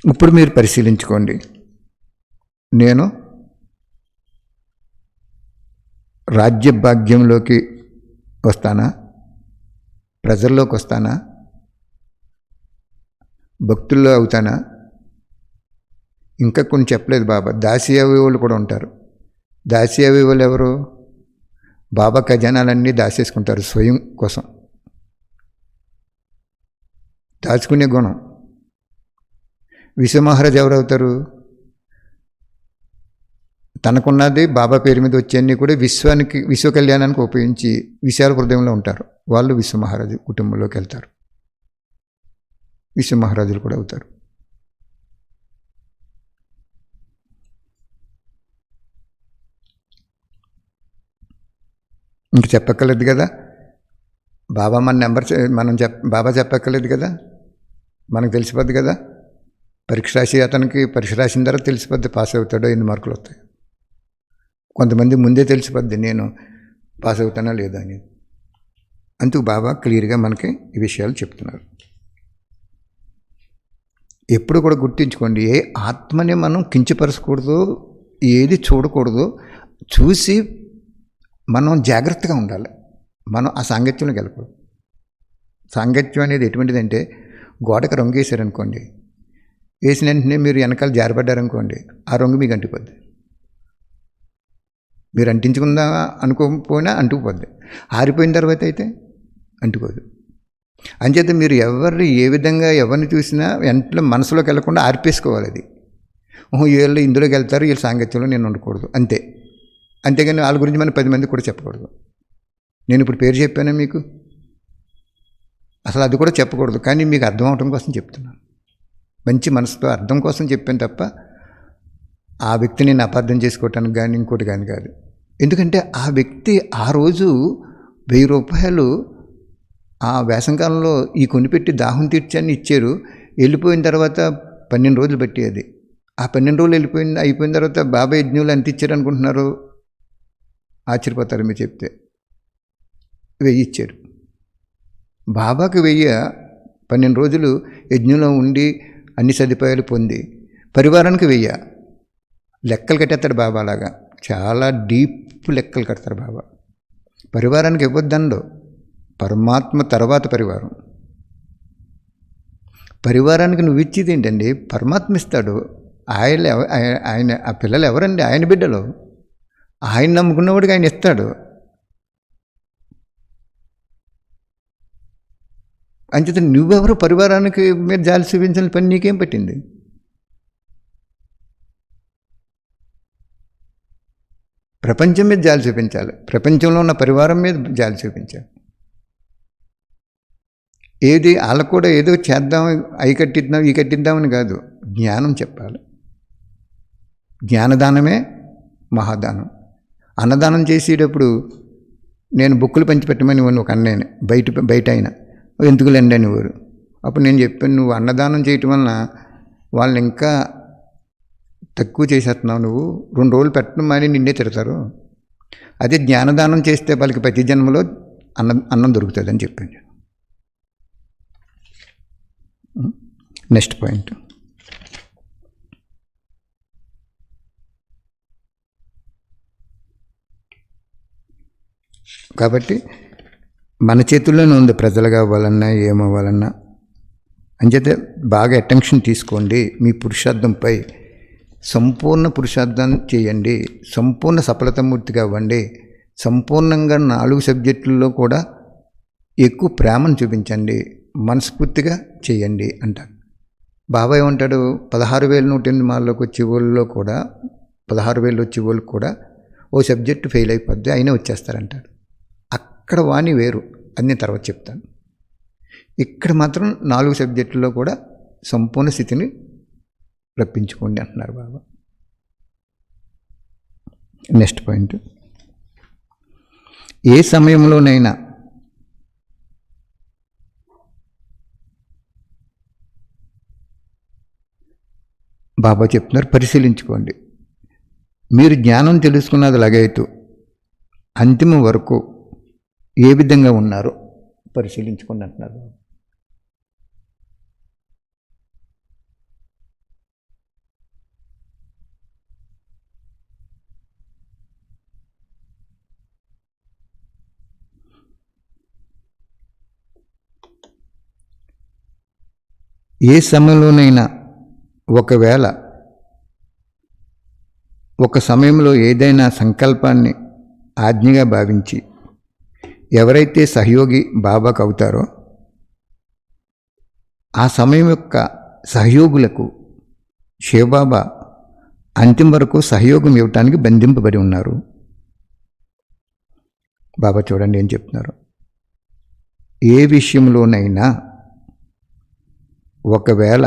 ఇప్పుడు మీరు పరిశీలించుకోండి, నేను రాజ్యభాగ్యంలోకి వస్తానా, ప్రజల్లోకి వస్తానా, భక్తుల్లో అవుతానా? ఇంకా కొన్ని చెప్పలేదు బాబా. దాసి అవేవాళ్ళు కూడా ఉంటారు. దాసి అవేవాళ్ళు ఎవరు? బాబా ఖజానాలన్నీ దాచేసుకుంటారు స్వయం కోసం, దాచుకునే గుణం. విశ్వమహారాజు ఎవరు అవుతారు? తనకున్నది బాబా పేరు మీద వచ్చేవన్నీ కూడా విశ్వ కళ్యాణానికి ఉపయోగించి విశాల హృదయంలో ఉంటారు. వాళ్ళు విశ్వమహారాజు కుటుంబంలోకి వెళ్తారు, విశ్వమహారాజులు కూడా అవుతారు. ఇంక చెప్పక్కర్లేదు కదా, బాబా మన నెంబర్ బాబా చెప్పక్కర్లేదు కదా, మనకు తెలిసిపోద్ది కదా. పరీక్ష రాసి అతనికి పరీక్ష రాసిన తర్వాత తెలిసిపోద్ది పాస్ అవుతాడో, ఎన్ని మార్కులు వస్తాయి. కొంతమంది ముందే తెలిసిపోద్ది నేను పాస్ అవుతానా లేదా అని. అందుకు బాబా క్లియర్గా మనకి ఈ విషయాలు చెప్తున్నారు. ఎప్పుడు కూడా గుర్తించుకోండి, ఏ ఆత్మని మనం కించపరచకూడదు, ఏది చూడకూడదు. చూసి మనం జాగ్రత్తగా ఉండాలి. మనం ఆ సాంగత్యంలోకి వెళ్ళకూడదు. సాంగత్యం అనేది ఎటువంటిదంటే, గోడకు రంగు వేసారనుకోండి, వేసిన వెంటనే మీరు వెనకాల జారపడ్డారనుకోండి, ఆ రంగు మీకు అంటుకుపోద్ది. మీరు అంటించుకుందా అనుకోకపోయినా అంటుకుపోద్ది. ఆరిపోయిన తర్వాత అయితే అంటుకోదు. అంచేత మీరు ఏ విధంగా ఎవరిని చూసినా వెంటనే మనసులోకి వెళ్లకుండా ఆర్పేసుకోవాలి. అది వీళ్ళు ఇందులోకి వెళ్తారు, వీళ్ళ సాంగత్యంలో నేను ఉండకూడదు, అంతే. అంతేగాని వాళ్ళ గురించి మనం 10 మంది కూడా చెప్పకూడదు. నేను ఇప్పుడు పేరు చెప్పాను మీకు, అసలు అది కూడా చెప్పకూడదు. కానీ మీకు అర్థం అవటం కోసం చెప్తున్నాను, మంచి మనసుతో అర్థం కోసం చెప్పాను తప్ప ఆ వ్యక్తిని నేను అపార్థం చేసుకోవటానికి కానీ ఇంకోటి కానీ కాదు. ఎందుకంటే ఆ వ్యక్తి ఆ రోజు 1000 రూపాయలు ఆ వేసంకాలంలో ఈ కొనిపెట్టి దాహం తీర్చని ఇచ్చారు. వెళ్ళిపోయిన తర్వాత 12 రోజులు బట్టి అది. ఆ 12 రోజులు అయిపోయిన తర్వాత బాబా యజ్ఞులు ఎంత ఇచ్చారు అనుకుంటున్నారు? ఆశ్చర్యపోతారు మీరు చెప్తే. 1000 ఇచ్చారు. బాబాకి 1000 12 రోజులు యజ్ఞంలో ఉండి అన్ని సదుపాయాలు పొంది, పరివారానికి 1000 లెక్కలు కట్టేస్తాడు బాబా. అలాగా చాలా డీప్ లెక్కలు కడతారు బాబా. పరివారానికి ఇవ్వద్దండు, పరమాత్మ తర్వాత పరివారం. పరివారానికి నువ్వు ఇచ్చేది ఏంటండి? పరమాత్మ ఇస్తాడు. ఆయన ఆ పిల్లలు ఎవరండి? ఆయన బిడ్డలు. ఆయన నమ్ముకున్నవాడికి ఆయన ఇస్తాడు. అంచేత నువ్వెవరు పరివారానికి మీద జాలి చూపించాలని పని నీకేం పట్టింది? ప్రపంచం మీద జాలి చూపించాలి, ప్రపంచంలో ఉన్న పరివారం మీద జాలి చూపించాలి. ఏది వాళ్ళకు కూడా ఏదో చేద్దాం, అవి కట్టిద్దాం, ఈ కట్టిద్దామని కాదు, జ్ఞానం చెప్పాలి. జ్ఞానదానమే మహాదానం. అన్నదానం చేసేటప్పుడు నేను బుక్కులు పంచిపెట్టమని ఒక అన్నయ్యని బయట అయినా ఎందుకులేండి అని ఊరు. అప్పుడు నేను చెప్పాను, నువ్వు అన్నదానం చేయటం వలన వాళ్ళని ఇంకా తక్కువ చేసేస్తున్నావు, నువ్వు 2 రోజులు పెట్టడం మాని నిన్నే తిడతారు. అదే జ్ఞానదానం చేస్తే వాళ్ళకి ప్రతి జన్మలో అన్నం దొరుకుతుంది అని చెప్పాను. Next point. కాబట్టి మన చేతుల్లోనే ఉంది ప్రజలుగా అవ్వాలన్నా ఏమవ్వాలన్నా. అంచేతే బాగా అటెన్షన్ తీసుకోండి, మీ పురుషార్థంపై సంపూర్ణ పురుషార్థం చేయండి, సంపూర్ణ సఫలతామూర్తిగా అవ్వండి, సంపూర్ణంగా 4 సబ్జెక్టుల్లో కూడా ఎక్కువ ప్రేమను చూపించండి, మనస్ఫూర్తిగా చేయండి అంటారు. బాబా ఏమంటాడు, 16,108 మార్కులకు వచ్చే వాళ్ళలో కూడా 16,000 వచ్చే వాళ్ళకి కూడా ఓ సబ్జెక్టు ఫెయిల్ అయిపోద్ది, అయినా వచ్చేస్తారంటారు. అక్కడ వాణి వేరు, అన్ని తర్వాత చెప్తాను. ఇక్కడ మాత్రం 4 సబ్జెక్టుల్లో కూడా సంపూర్ణ స్థితిని రప్పించుకోండి అంటున్నారు బాబా. Next point. ఏ సమయంలోనైనా బాబా చెప్తున్నారు, పరిశీలించుకోండి. మీరు జ్ఞానం తెలుసుకున్నది లగైతూ అంతిమం వరకు ఏ విధంగా ఉన్నారో పరిశీలించుకోండి అంటున్నారు బాబా. ఏ సమయంలోనైనా ఒకవేళ ఒక సమయంలో ఏదైనా సంకల్పాన్ని ఆజ్ఞగా భావించి ఎవరైతే సహయోగి బాబాకు అవుతారో ఆ సమయం యొక్క సహయోగులకు శివబాబా అంతిమ వరకు సహయోగం ఇవ్వటానికి బంధింపబడి ఉన్నారు. బాబా చూడండి ఏం చెప్తున్నారు. ఏ విషయంలోనైనా ఒకవేళ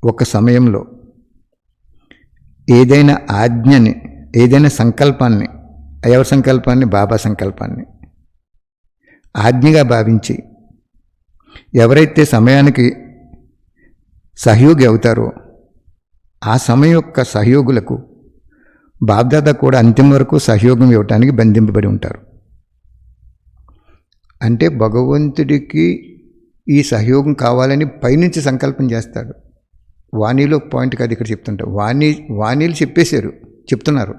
ఒక సమయంలో ఏదైనా ఆజ్ఞని, ఏదైనా సంకల్పాన్ని, ఎవరి సంకల్పాన్ని, బాబా సంకల్పాన్ని ఆజ్ఞగా భావించి ఎవరైతే సమయానికి సహయోగి అవుతారో ఆ సమయం యొక్క సహయోగులకు బాబ్దాదా కూడా అంతిమ వరకు సహయోగం ఇవ్వటానికి బంధింపబడి ఉంటారు. అంటే భగవంతుడికి ఈ సహయోగం కావాలని పైనుంచి సంకల్పం చేస్తాడు. వాణిలో పాయింట్ కాదు ఇక్కడ చెప్తుంటారు. వాణిలు చెప్తున్నారు.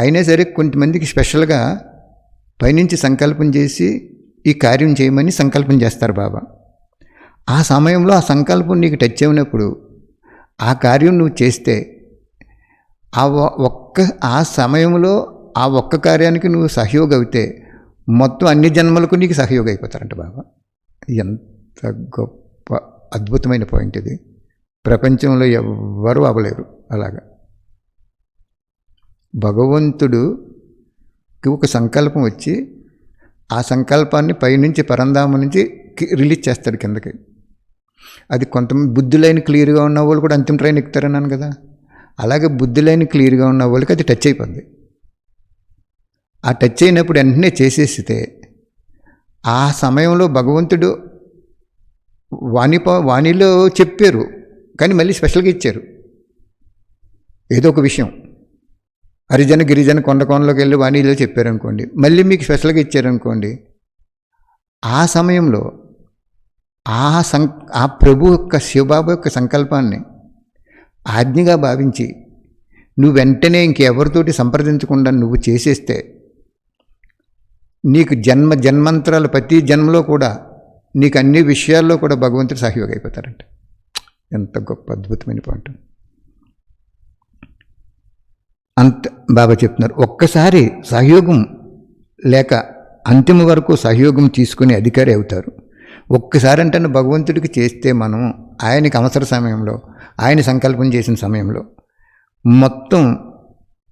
అయినా సరే కొంతమందికి స్పెషల్గా పైనుంచి సంకల్పం చేసి ఈ కార్యం చేయమని సంకల్పం చేస్తారు బాబా. ఆ సమయంలో ఆ సంకల్పం నీకు టచ్ అయినప్పుడు ఆ కార్యం నువ్వు చేస్తే ఆ సమయంలో ఆ ఒక్క కార్యానికి నువ్వు సహయోగం అవుతే మొత్తం అన్ని జన్మలకు నీకు సహయోగం అయిపోతారంట బాబా. ఎంత గొప్ప అద్భుతమైన పాయింట్ ఇది. ప్రపంచంలో ఎవ్వరూ అవ్వలేరు అలాగా. భగవంతుడికి ఒక సంకల్పం వచ్చి ఆ సంకల్పాన్ని పైనుంచి పరంధామ నుంచి రిలీజ్ చేస్తాడు కిందకి. అది కొంతమంది బుద్ధి లైన్ క్లియర్గా ఉన్న వాళ్ళు కూడా అంతిమ ట్రైన్ ఎక్కుతారన్నాను కదా, అలాగే బుద్ధి లైన్ క్లియర్గా ఉన్న వాళ్ళకి అది టచ్ అయిపోద్ది. ఆ టచ్ అయినప్పుడు వెంటనే చేసేస్తే ఆ సమయంలో భగవంతుడు వాణిలో చెప్పారు కానీ మళ్ళీ స్పెషల్గా ఇచ్చారు. ఏదో ఒక విషయం హరిజన గిరిజన కొండలోకి వెళ్ళి వాణిలో చెప్పారనుకోండి, మళ్ళీ మీకు స్పెషల్గా ఇచ్చారనుకోండి, ఆ సమయంలో ఆ ప్రభు యొక్క శివబాబు యొక్క సంకల్పాన్ని ఆజ్ఞగా భావించి నువ్వు వెంటనే ఇంకెవరితోటి సంప్రదించకుండా నువ్వు చేసేస్తే నీకు జన్మంతరాలు ప్రతి జన్మలో కూడా నీకు అన్ని విషయాల్లో కూడా భగవంతుడు సహయోగం అయిపోతారంట. ఎంత గొప్ప అద్భుతమైన పాయింట్. అంత బాబా చెప్తున్నారు, ఒక్కసారి సహయోగం లేక అంతిమ వరకు సహయోగం తీసుకునే అధికారి అవుతారు. ఒక్కసారి అంటే భగవంతుడికి చేస్తే మనం ఆయనకి అవసర సమయంలో, ఆయన సంకల్పం చేసిన సమయంలో మొత్తం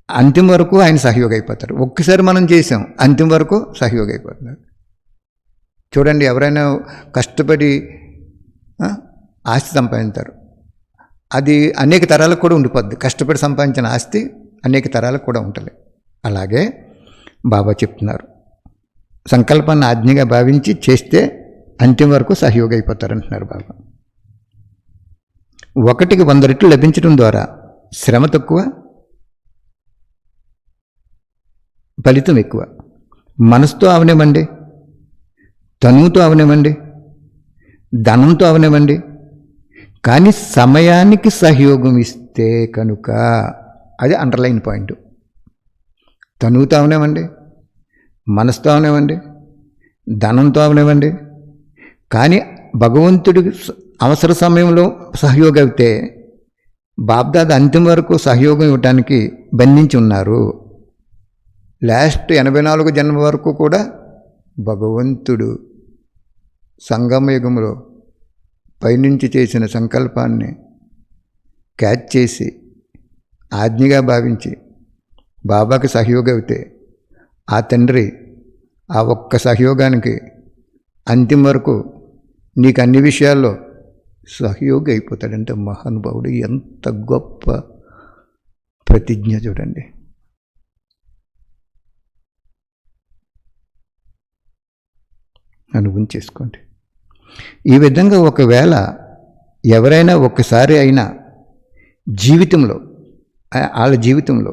అంతిమ వరకు ఆయన సహయోగ అయిపోతారు. ఒక్కసారి మనం చేసాం, అంతిమ వరకు సహయోగ అయిపోతున్నారు. చూడండి, ఎవరైనా కష్టపడి ఆస్తి సంపాదించారు, అది అనేక తరాలకు కూడా ఉండిపోద్ది. కష్టపడి సంపాదించిన ఆస్తి అనేక తరాలకు కూడా ఉంటుంది. అలాగే బాబా చెప్తున్నారు, సంకల్పాన్ని ఆజ్ఞగా భావించి చేస్తే అంతిమ వరకు సహయోగ అయిపోతారంటున్నారు బాబా. 1కి 100 రెట్లు లభించడం ద్వారా శ్రమ తక్కువ, ఫలితం ఎక్కువ. మనసుతో అవనివ్వండి, తనువుతో అవనివ్వండి, ధనంతో అవనివ్వండి, కానీ సమయానికి సహయోగం ఇస్తే కనుక అది అండర్లైన్ పాయింట్. తనువుతో అవనివ్వండి, మనసుతో అవనివ్వండి, ధనంతో అవనివ్వండి, కానీ భగవంతుడికి అవసర సమయంలో సహయోగం అయితే బాబ్దాదా అంతిమ వరకు సహయోగం ఇవ్వటానికి బంధించి ఉన్నారు. లాస్ట్ 84 జన్మ వరకు కూడా భగవంతుడు సంగమయుగంలో పైనుంచి చేసిన సంకల్పాన్ని క్యాచ్ చేసి ఆజ్ఞగా భావించి బాబాకి సహయోగం అయితే ఆ తండ్రి ఆ ఒక్క సహయోగానికి అంతిమ వరకు నీకు అన్ని విషయాల్లో సహయోగి అయిపోతాడంటే మహానుభావుడు ఎంత గొప్ప ప్రతిజ్ఞ చూడండి. అనుభవం చేసుకోండి. ఈ విధంగా ఒకవేళ ఎవరైనా ఒక్కసారి అయినా జీవితంలో, వాళ్ళ జీవితంలో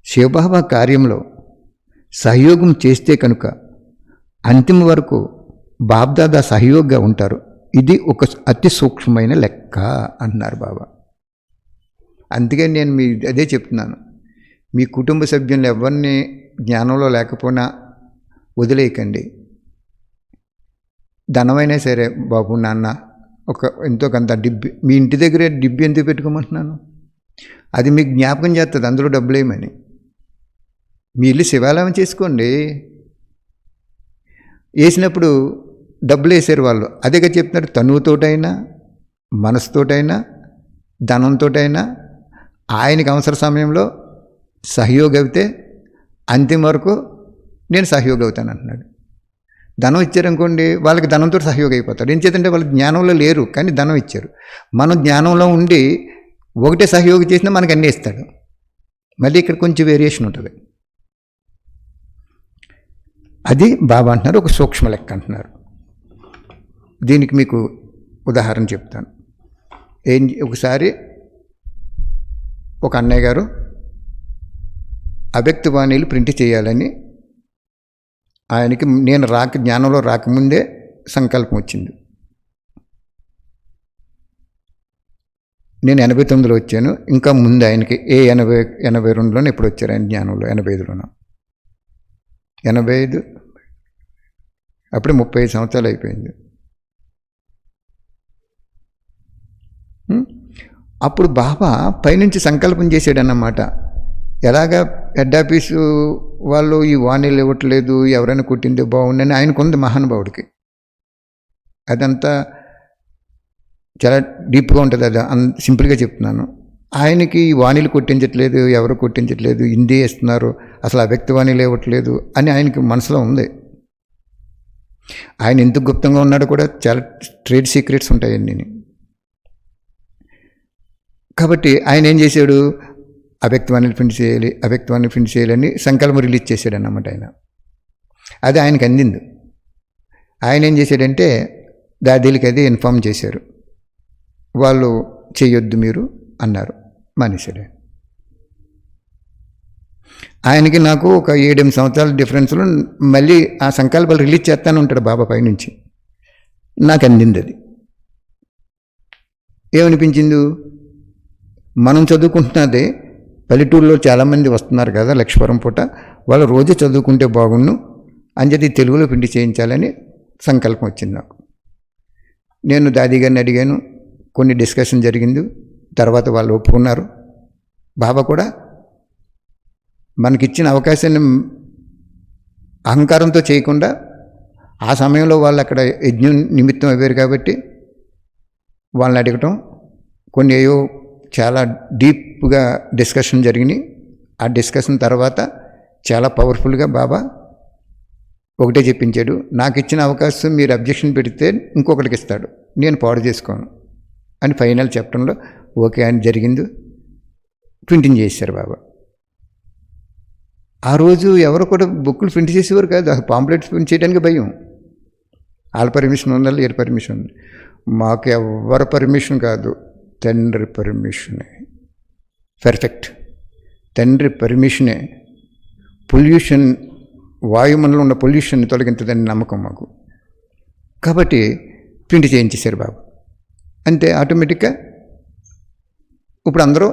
శివబాబా కార్యంలో సహయోగం చేస్తే కనుక అంతిమ వరకు బాబ్దాదా సహయోగిగా ఉంటారు. ఇది ఒక అతి సూక్ష్మమైన లెక్క అన్నారు బాబా. అందుకే నేను అదే చెప్తున్నాను, మీ కుటుంబ సభ్యులు ఎవరిని జ్ఞానంలో లేకపోయినా వదిలేయకండి. ధనమైనా సరే, బాబు నాన్న ఒక ఎంతో కొంత డిబ్బి, మీ ఇంటి దగ్గరే డిబ్బి ఎందుకు పెట్టుకోమంటున్నాను, అది మీకు జ్ఞాపకం చేస్తుంది అందులో డబ్బులు ఏమని. మీ ఇల్లు శివాలయం చేసుకోండి, వేసినప్పుడు డబ్బులు వేసారు వాళ్ళు. అదేగా చెప్తున్నారు, తనువుతోటైనా మనసుతోటైనా ధనంతోటైనా ఆయనకి అవసర సమయంలో సహయోగం అయితే అంతిమ వరకు నేను సహయోగం అవుతాను అంటున్నాడు. ధనం ఇచ్చారనుకోండి, వాళ్ళకి ధనంతో సహయోగం అయిపోతాడు. ఏం చేతంటే వాళ్ళు జ్ఞానంలో లేరు కానీ ధనం ఇచ్చారు. మనం జ్ఞానంలో ఉండి ఒకటే సహయోగం చేసినా మనకు అన్నీ ఇస్తాడు. మళ్ళీ ఇక్కడ కొంచెం వేరియేషన్ ఉంటుంది. అది బాబా అంటున్నారు, ఒక సూక్ష్మ లెక్క అంటున్నారు. దీనికి మీకు ఉదాహరణ చెప్తాను. ఒకసారి ఒక అన్నయ్య గారు అవ్యక్తవాణిలు ప్రింట్ చేయాలని ఆయనకి నేను జ్ఞానంలో రాకముందే సంకల్పం వచ్చింది. నేను 89లో వచ్చాను, ఇంకా ముందు ఆయనకి 82లోనే ఎప్పుడు వచ్చారు ఆయన జ్ఞానంలో, 85లోనో 85, అప్పుడే 35 సంవత్సరాలు అయిపోయింది. అప్పుడు బాబా పైనుంచి సంకల్పం చేశాడన్నమాట. ఎలాగా హెడ్ ఆఫీసు వాళ్ళు ఈ వాణీలు ఇవ్వట్లేదు, ఎవరైనా కుట్టిందే బాగుండని ఆయనకుంది మహానుభావుడికి. అదంతా చాలా డీప్గా ఉంటుంది. అది సింపుల్గా చెప్తున్నాను. ఆయనకి ఈ వాణీలు కొట్టించట్లేదు, ఎవరు కొట్టించట్లేదు, హిందీ ఇస్తున్నారు, అసలు అవ్యక్త వాణీలు ఇవ్వట్లేదు అని ఆయనకి మనసులో ఉంది. ఆయన ఎందుకు గుప్తంగా ఉన్నాడో కూడా చాలా ట్రేడ్ సీక్రెట్స్ ఉంటాయి అన్నీ. కాబట్టి ఆయన ఏం చేశాడు, అవ్యక్తవాణిని ప్రింట్ చేయాలని సంకల్పం రిలీజ్ చేశాడు అన్నమాట ఆయన. అది ఆయనకు అందింది. ఆయన ఏం చేశాడంటే దాదీలకి అది ఇన్ఫామ్ చేశారు. వాళ్ళు చేయొద్దు మీరు అన్నారు, మానేశాడు. ఆయనకి నాకు ఒక 7-8 సంవత్సరాల డిఫరెన్స్లో మళ్ళీ ఆ సంకల్పాలు రిలీజ్ చేస్తాను ఉంటాడు బాబా పైనుంచి. నాకు అందింది అది. ఏమనిపించింది, మనం చదువుకుంటున్నదే పల్లెటూరులో చాలామంది వస్తున్నారు కదా లక్ష్మీపురం పూట, వాళ్ళు రోజు చదువుకుంటే బాగుండు అని చెప్పి తెలుగులో ప్రింట్ చేయించాలని సంకల్పం వచ్చింది నాకు. నేను దాది గారిని అడిగాను, కొన్ని డిస్కషన్ జరిగింది, తర్వాత వాళ్ళు ఒప్పుకున్నారు. బాబా కూడా మనకిచ్చిన అవకాశాన్ని అహంకారంతో చేయకుండా ఆ సమయంలో వాళ్ళు అక్కడ యజ్ఞం నిమిత్తం అయ్యారు కాబట్టి వాళ్ళని అడగటం, కొన్ని ఏవో చాలా డీప్గా డిస్కషన్ జరిగినాయి. ఆ డిస్కషన్ తర్వాత చాలా పవర్ఫుల్గా బాబా ఒకటే చెప్పించాడు, నాకు ఇచ్చిన అవకాశం మీరు అబ్జెక్షన్ పెడితే ఇంకొకరికి ఇస్తాడు, నేను పాడు చేసుకోను అని ఫైనల్ చెప్పడంలో ఓకే అని జరిగింది. ప్రింటింగ్ చేశారు బాబా. ఆ రోజు ఎవరు కూడా బుక్కులు ప్రింట్ చేసేవారు కాదు, అసలు పాంప్లెట్స్ ప్రింట్ చేయడానికి భయం. వాళ్ళ పర్మిషన్ ఉండాలి, ఏ పర్మిషన్ ఉంది. మాకు ఎవరి పర్మిషన్ కాదు, తండ్రి పర్మిషనే పర్ఫెక్ట్. తండ్రి పర్మిషనే పొల్యూషన్, వాయుమండలం ఉన్న పొల్యూషన్ తొలగించదని నమ్మకం మాకు. కాబట్టి ప్రింట్ చేయించేశారు బాబు. అంతే, ఆటోమేటిక్గా ఇప్పుడు అందరూ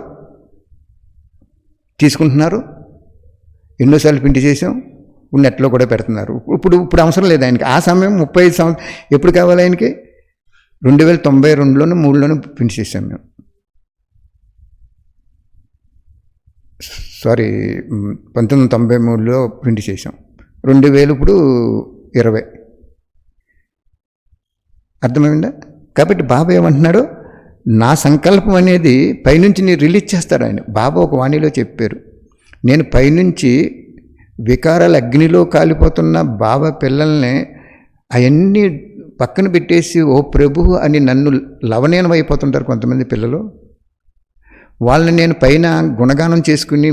తీసుకుంటున్నారు. ఎన్నోసార్లు ప్రింట్ చేసాం, నెట్లో కూడా పెడుతున్నారు. ఇప్పుడు అవసరం లేదు ఆయనకి. ఆ సమయం 35 సంవత్సరం ఎప్పుడు కావాలి ఆయనకి? 2092లోనూ 3లోనూ ప్రింట్ చేసాం మేము. సారీ, 1993లో ప్రింట్ చేసాం. 2000 ఇప్పుడు 20. అర్థమైందా? కాబట్టి బాబా ఏమంటున్నాడు, నా సంకల్పం అనేది పైనుంచి నేను రిలీజ్ చేస్తాడు ఆయన. బాబా ఒక వాణిలో చెప్పారు, నేను పైనుంచి వికారాల అగ్నిలో కాలిపోతున్న బాబా పిల్లల్ని అవన్నీ పక్కన పెట్టేసి ఓ ప్రభు అని నన్ను లవనీయం అయిపోతుంటారు కొంతమంది పిల్లలు. వాళ్ళని నేను పైన గుణగానం చేసుకుని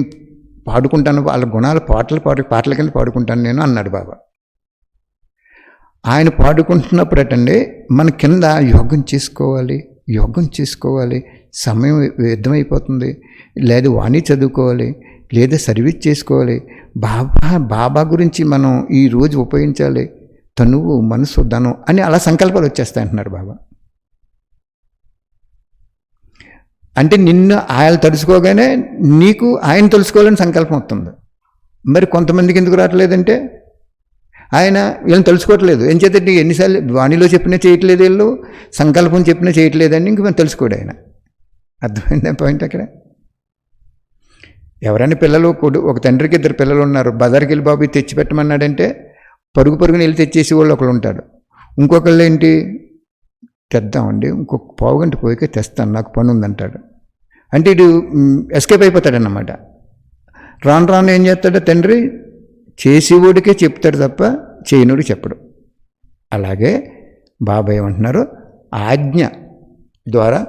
పాడుకుంటాను, వాళ్ళ గుణాలు పాటల కింద పాడుకుంటాను నేను అన్నాడు బాబా. ఆయన పాడుకుంటున్నప్పుడు అటండి మన కింద యోగం చేసుకోవాలి, సమయం వ్యర్థమైపోతుంది, లేదా వాణి చదువుకోవాలి, లేదా సర్వీస్ చేసుకోవాలి, బాబా గురించి మనం ఈరోజు ఉపయోగించాలి, తనువు మనసు ధనం అని అలా సంకల్పాలు వచ్చేస్తాయి అంటున్నారు బాబా. అంటే నిన్ను ఆయన తలుసుకోగానే నీకు ఆయన తెలుసుకోవాలని సంకల్పం వస్తుంది. మరి కొంతమందికి ఎందుకు రావట్లేదంటే ఆయన వీళ్ళని తెలుసుకోవట్లేదు. ఏం చేద్దంటే ఎన్నిసార్లు వాణిలో చెప్పినా చేయట్లేదు, వీళ్ళు సంకల్పం చెప్పినా చేయట్లేదని ఇంక మనం తెలుసుకోడు ఆయన. అర్థమైందా పాయింట్ అక్కడ? ఎవరైనా పిల్లలు ఒక తండ్రికి 2 పిల్లలు ఉన్నారు, బజార్కి వెళ్ళి బాబు తెచ్చిపెట్టమన్నాడంటే పరుగుని వెళ్ళి తెచ్చేసి వాళ్ళు ఒకళ్ళు ఉంటాడు. ఇంకొకళ్ళు ఏంటి, తెద్దామండి, ఇంకొక పావుగంట పోయికే తెస్తాను, నాకు పని ఉందంటాడు. అంటే ఇటు ఎస్కేప్ అయిపోతాడన్నమాట. రాను ఏం చేస్తాడో తండ్రి, చేసేవాడికే చెప్తాడు తప్ప చేయనుడికి చెప్పడు. అలాగే బాబా ఏమంటున్నారు, ఆజ్ఞ ద్వారా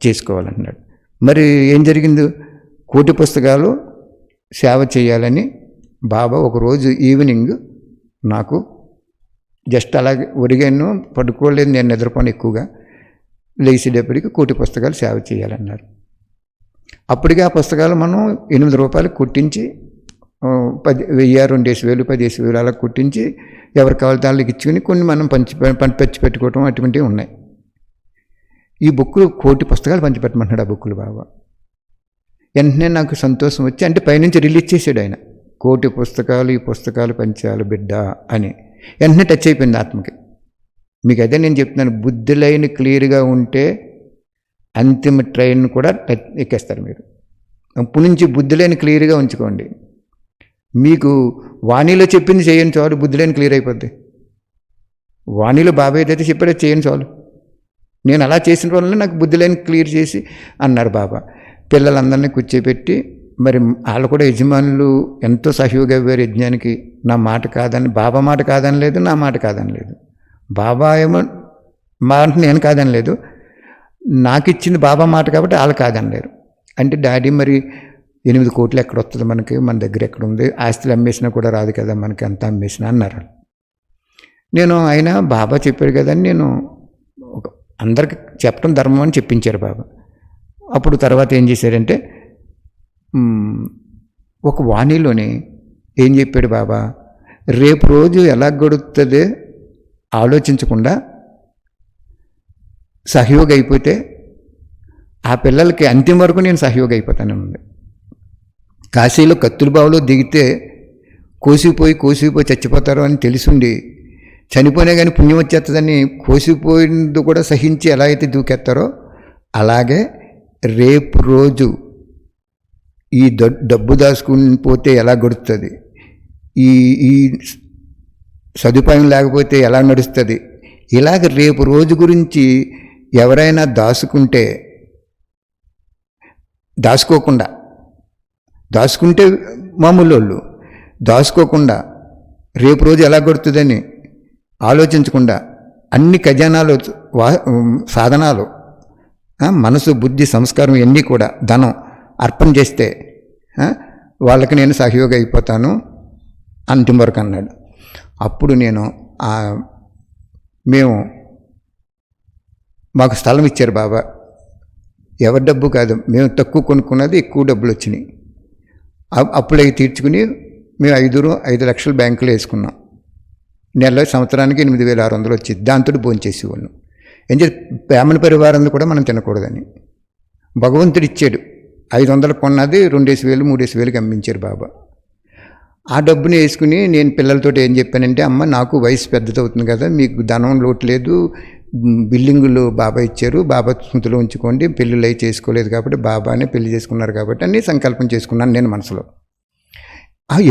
చేసుకోవాలంటున్నాడు. మరి ఏం జరిగింది? 1,000 పుస్తకాలు సేవ చేయాలని బాబా ఒకరోజు ఈవినింగ్ నాకు జస్ట్ అలాగే ఒరిగాను, పడుకోలేదు, నేను నిద్రపోను ఎక్కువగా, లేచేటప్పటికి 1,000 పుస్తకాలు సేవ చేయాలన్నారు. అప్పటికే ఆ పుస్తకాలు మనం 8 రూపాయలు కొట్టించి 10,000, 2,000, 10,000 అలా కొట్టించి ఎవరి కావాలి వాళ్ళకి ఇచ్చుకుని కొన్ని మనం పంచిపెట్టుకోవటం అటువంటివి ఉన్నాయి. ఈ బుక్కులు 1,000 పుస్తకాలు పంచిపెట్టమంటున్నాడు ఆ బుక్కులు బాబా. వెంటనే నాకు సంతోషం వచ్చి, అంటే పైనుంచి రిలీజ్ చేశాడు ఆయన, 1,000 పుస్తకాలు, ఈ పుస్తకాలు పంచాలి బిడ్డ అని. వెంటనే టచ్ అయిపోయింది ఆత్మకి. మీకు అదే నేను చెప్తున్నాను, బుద్ధి లైన్ క్లియర్గా ఉంటే అంతిమ ట్రైన్ కూడా ఎక్కేస్తారు మీరు. అప్పటి నుంచి బుద్ధి లైన్ క్లియర్గా ఉంచుకోండి. మీకు వాణిలో చెప్పింది చేయండి చాలు, బుద్ధి లైన్ క్లియర్ అయిపోద్ది. వాణిలో బాబా ఏదైతే చెప్పాడో చేయండి చాలు. నేను అలా చేసిన వల్ల నాకు బుద్ధి లైన్ క్లియర్ చేసి అన్నారు బాబా. పిల్లలందరినీ కూర్చోబెట్టి, మరి వాళ్ళు కూడా యజమానులు ఎంతో సహయోగం ఇవ్వారు యజ్ఞానికి. నా మాట కాదని, బాబా మాట కాదని లేదు, నా మాట కాదని లేదు. బాబా ఏమో మాట నేను కాదని లేదు, నాకు ఇచ్చింది బాబా మాట కాబట్టి వాళ్ళు కాదనలేరు. అంటే డాడీ మరి 8 కోట్లు ఎక్కడ వస్తుంది మనకి, మన దగ్గర ఎక్కడ ఉంది, ఆస్తులు అమ్మేసినా కూడా రాదు కదా మనకి, అంతా అమ్మేసినా అన్నారు. నేను అయినా బాబా చెప్పాడు కదని నేను అందరికి చెప్పడం ధర్మం అని చెప్పించారు బాబా. అప్పుడు తర్వాత ఏం చేశారంటే, ఒక వాణిలోని ఏం చెప్పాడు బాబా, రేపు రోజు ఎలా గడుస్తుంది ఆలోచించకుండా సహయోగ అయిపోతే ఆ పిల్లలకి అంతిమ వరకు నేను సహయోగ అయిపోతాను ఉంది. కాశీలో కత్తుల బావులో దిగితే కోసిపోయి చచ్చిపోతారు అని తెలిసిండి చనిపోయినా కానీ పుణ్యం వచ్చేస్తుందని కోసిపోయింది కూడా సహించి ఎలా అయితే దూకెత్తారో, అలాగే రేపు రోజు ఈ డబ్బు దాచుకుని పోతే ఎలా గడుస్తుంది, ఈ సదుపాయం లేకపోతే ఎలా నడుస్తుంది? ఇలాగ రేపు రోజు గురించి ఎవరైనా దాచుకుంటే మామూలు వాళ్ళు, దాచుకోకుండా రేపు రోజు ఎలా గడుతుందని ఆలోచించకుండా అన్ని ఖజానాలు, సాధనాలు, మనసు, బుద్ధి, సంస్కారం ఇవన్నీ కూడా ధనం అర్పణ చేస్తే వాళ్ళకి నేను సహయోగి అయిపోతాను అంతిమ వరకు అన్నాడు. అప్పుడు నేను మాకు స్థలం ఇచ్చారు బాబా, ఎవరి డబ్బు కాదు, మేము తక్కువ కొనుక్కున్నది, ఎక్కువ డబ్బులు వచ్చినాయి. అప్పులై తీర్చుకుని మేము 5 లక్షలు బ్యాంకులో వేసుకున్నాం. సంవత్సరానికి 8,600 వచ్చింది. దాంతో భోంచేసేవాళ్ళం. ఏం చేసి బ్రాహ్మణ పరివారంలో కూడా మనం తినకూడదని భగవంతుడు ఇచ్చాడు. 500 కొన్నది 2,000 3,000కి అమ్మించారు బాబా. ఆ డబ్బుని వేసుకుని నేను పిల్లలతో ఏం చెప్పానంటే, అమ్మ నాకు వయసు పెద్దదవుతుంది కదా, మీకు ధనం లోటు లేదు, బిల్డింగులు బాబా ఇచ్చారు, బాబా స్మృతిలో ఉంచుకోండి, పెళ్ళిళ్ళు అవి చేసుకోలేదు కాబట్టి బాబానే పెళ్లి చేసుకున్నారు కాబట్టి అన్నీ సంకల్పం చేసుకున్నాను నేను మనసులో.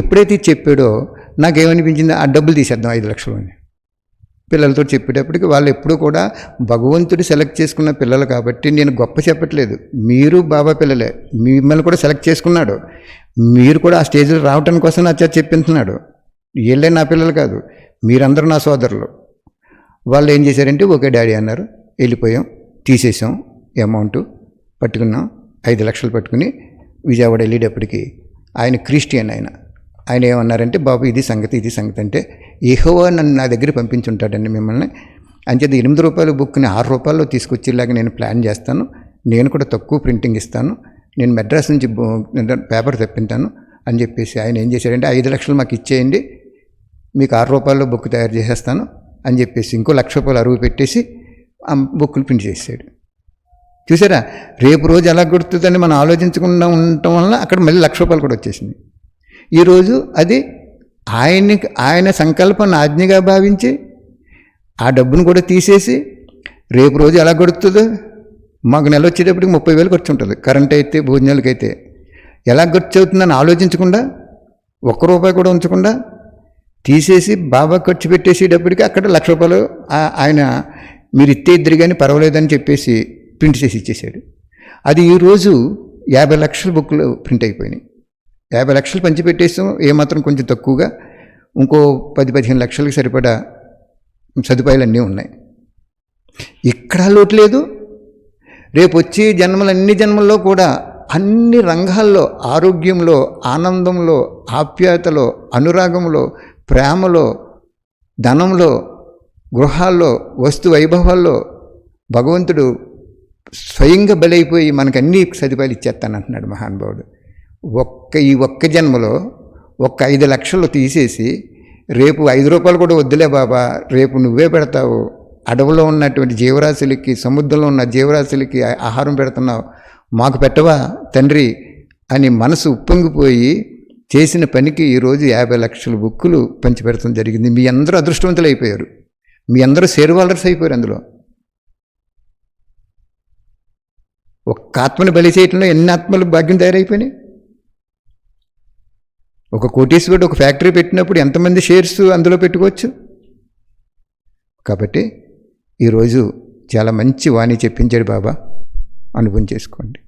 ఎప్పుడైతే చెప్పాడో నాకేమనిపించింది, ఆ డబ్బులు తీసేద్దాం 5 లక్షలు అని పిల్లలతో చెప్పేటప్పటికి వాళ్ళు ఎప్పుడూ కూడా భగవంతుడు సెలెక్ట్ చేసుకున్న పిల్లలు కాబట్టి నేను గొప్ప చెప్పట్లేదు, మీరు బాబా పిల్లలే, మిమ్మల్ని కూడా సెలెక్ట్ చేసుకున్నాడు, మీరు కూడా ఆ స్టేజ్లో రావటం కోసం నా చేత చెప్పించున్నాడు. వీళ్ళే నా పిల్లలు కాదు, మీరందరూ నా సోదరులు. వాళ్ళు ఏం చేశారంటే ఓకే డాడీ అన్నారు, వెళ్ళిపోయాం, తీసేసాం అమౌంట్, పట్టుకున్నాం 5 లక్షలు పట్టుకుని విజయవాడ వెళ్ళేటప్పటికి ఆయన క్రిస్టియన్, ఆయన ఏమన్నారంటే, బాబు ఇది సంగతి అంటే, యెహోవా నన్ను నా దగ్గర పంపించుంటాడండి మిమ్మల్ని, అంచేది 8 రూపాయల బుక్ని 6 రూపాయల్లో తీసుకొచ్చేలాగా నేను ప్లాన్ చేస్తాను, నేను కూడా తక్కువ ప్రింటింగ్ ఇస్తాను, నేను మెడ్రాస్ నుంచి పేపర్ తెప్పింటాను అని చెప్పేసి ఆయన ఏం చేశారంటే, 5 లక్షలు మాకు ఇచ్చేయండి, మీకు 6 రూపాయల్లో బుక్ తయారు చేసేస్తాను అని చెప్పేసి ఇంకో 1,00,000 రూపాయలు అరువు పెట్టేసి ఆ బుక్కులు ప్రింట్ చేసాడు. చూసారా, రేపు రోజు ఎలా గుర్తుందని మనం ఆలోచించకుండా ఉండటం వల్ల అక్కడ మళ్ళీ 1,00,000 రూపాయలు కూడా వచ్చేసింది. ఈరోజు అది ఆయన సంకల్పాన్ని ఆజ్ఞగా భావించి ఆ డబ్బును కూడా తీసేసి రేపు రోజు ఎలా గడుస్తుందో, మాకు నెల వచ్చేటప్పటికి 30,000 ఖర్చు ఉంటుంది, కరెంట్ అయితే భోజనాలకైతే, ఎలా ఖర్చు అవుతుందని ఆలోచించకుండా 1 రూపాయి కూడా ఉంచకుండా తీసేసి బాబా ఖర్చు పెట్టేసేటప్పటికి అక్కడ 1,00,000 రూపాయలు ఆయన మీరు ఇద్దరు కానీ పర్వాలేదని చెప్పేసి ప్రింట్ చేసి ఇచ్చేసాడు. అది ఈరోజు 50 లక్షల బుక్లు ప్రింట్ అయిపోయినాయి. 50 లక్షలు పంచిపెట్టేసాం, ఏమాత్రం కొంచెం తక్కువగా ఇంకో 10-15 లక్షలకు సరిపడా సదుపాయాలు అన్నీ ఉన్నాయి. ఇక్కడ లోటు లేదు. రేపు వచ్చే అన్ని జన్మల్లో కూడా అన్ని రంగాల్లో, ఆరోగ్యంలో, ఆనందంలో, ఆప్యాయతలో, అనురాగంలో, ప్రేమలో, ధనంలో, గృహాల్లో, వస్తు వైభవాల్లో భగవంతుడు స్వయంగా బలైపోయి మనకు అన్ని సదుపాయాలు ఇచ్చేస్తానంటున్నాడు మహానుభావుడు. ఈ ఒక్క జన్మలో 5 లక్షలు తీసేసి రేపు 5 రూపాయలు కూడా వద్దులే బాబా, రేపు నువ్వే పెడతావు, అడవిలో ఉన్నటువంటి జీవరాశులకి, సముద్రంలో ఉన్న జీవరాశులకి ఆహారం పెడుతున్నావు, మాకు పెట్టవా తండ్రి అని మనసు ఉప్పొంగిపోయి చేసిన పనికి ఈరోజు 50 లక్షల బుక్కులు పంచిపెడతాం జరిగింది. మీ అందరూ అదృష్టవంతులు అయిపోయారు, మీ అందరూ షేర్ హోల్డర్స్ అయిపోయారు. అందులో ఒక్క ఆత్మని బలి చేయటంలో ఎన్ని ఆత్మలు భాగ్యం తయారైపోయినాయి. ఒక కోటీశ్వరుడు ఒక ఫ్యాక్టరీ పెట్టినప్పుడు ఎంతమంది షేర్స్ అందులో పెట్టుకోవచ్చు. కాబట్టి ఈరోజు చాలా మంచి వాణి చెప్పించాడు బాబా, అనుభవం చేసుకోండి.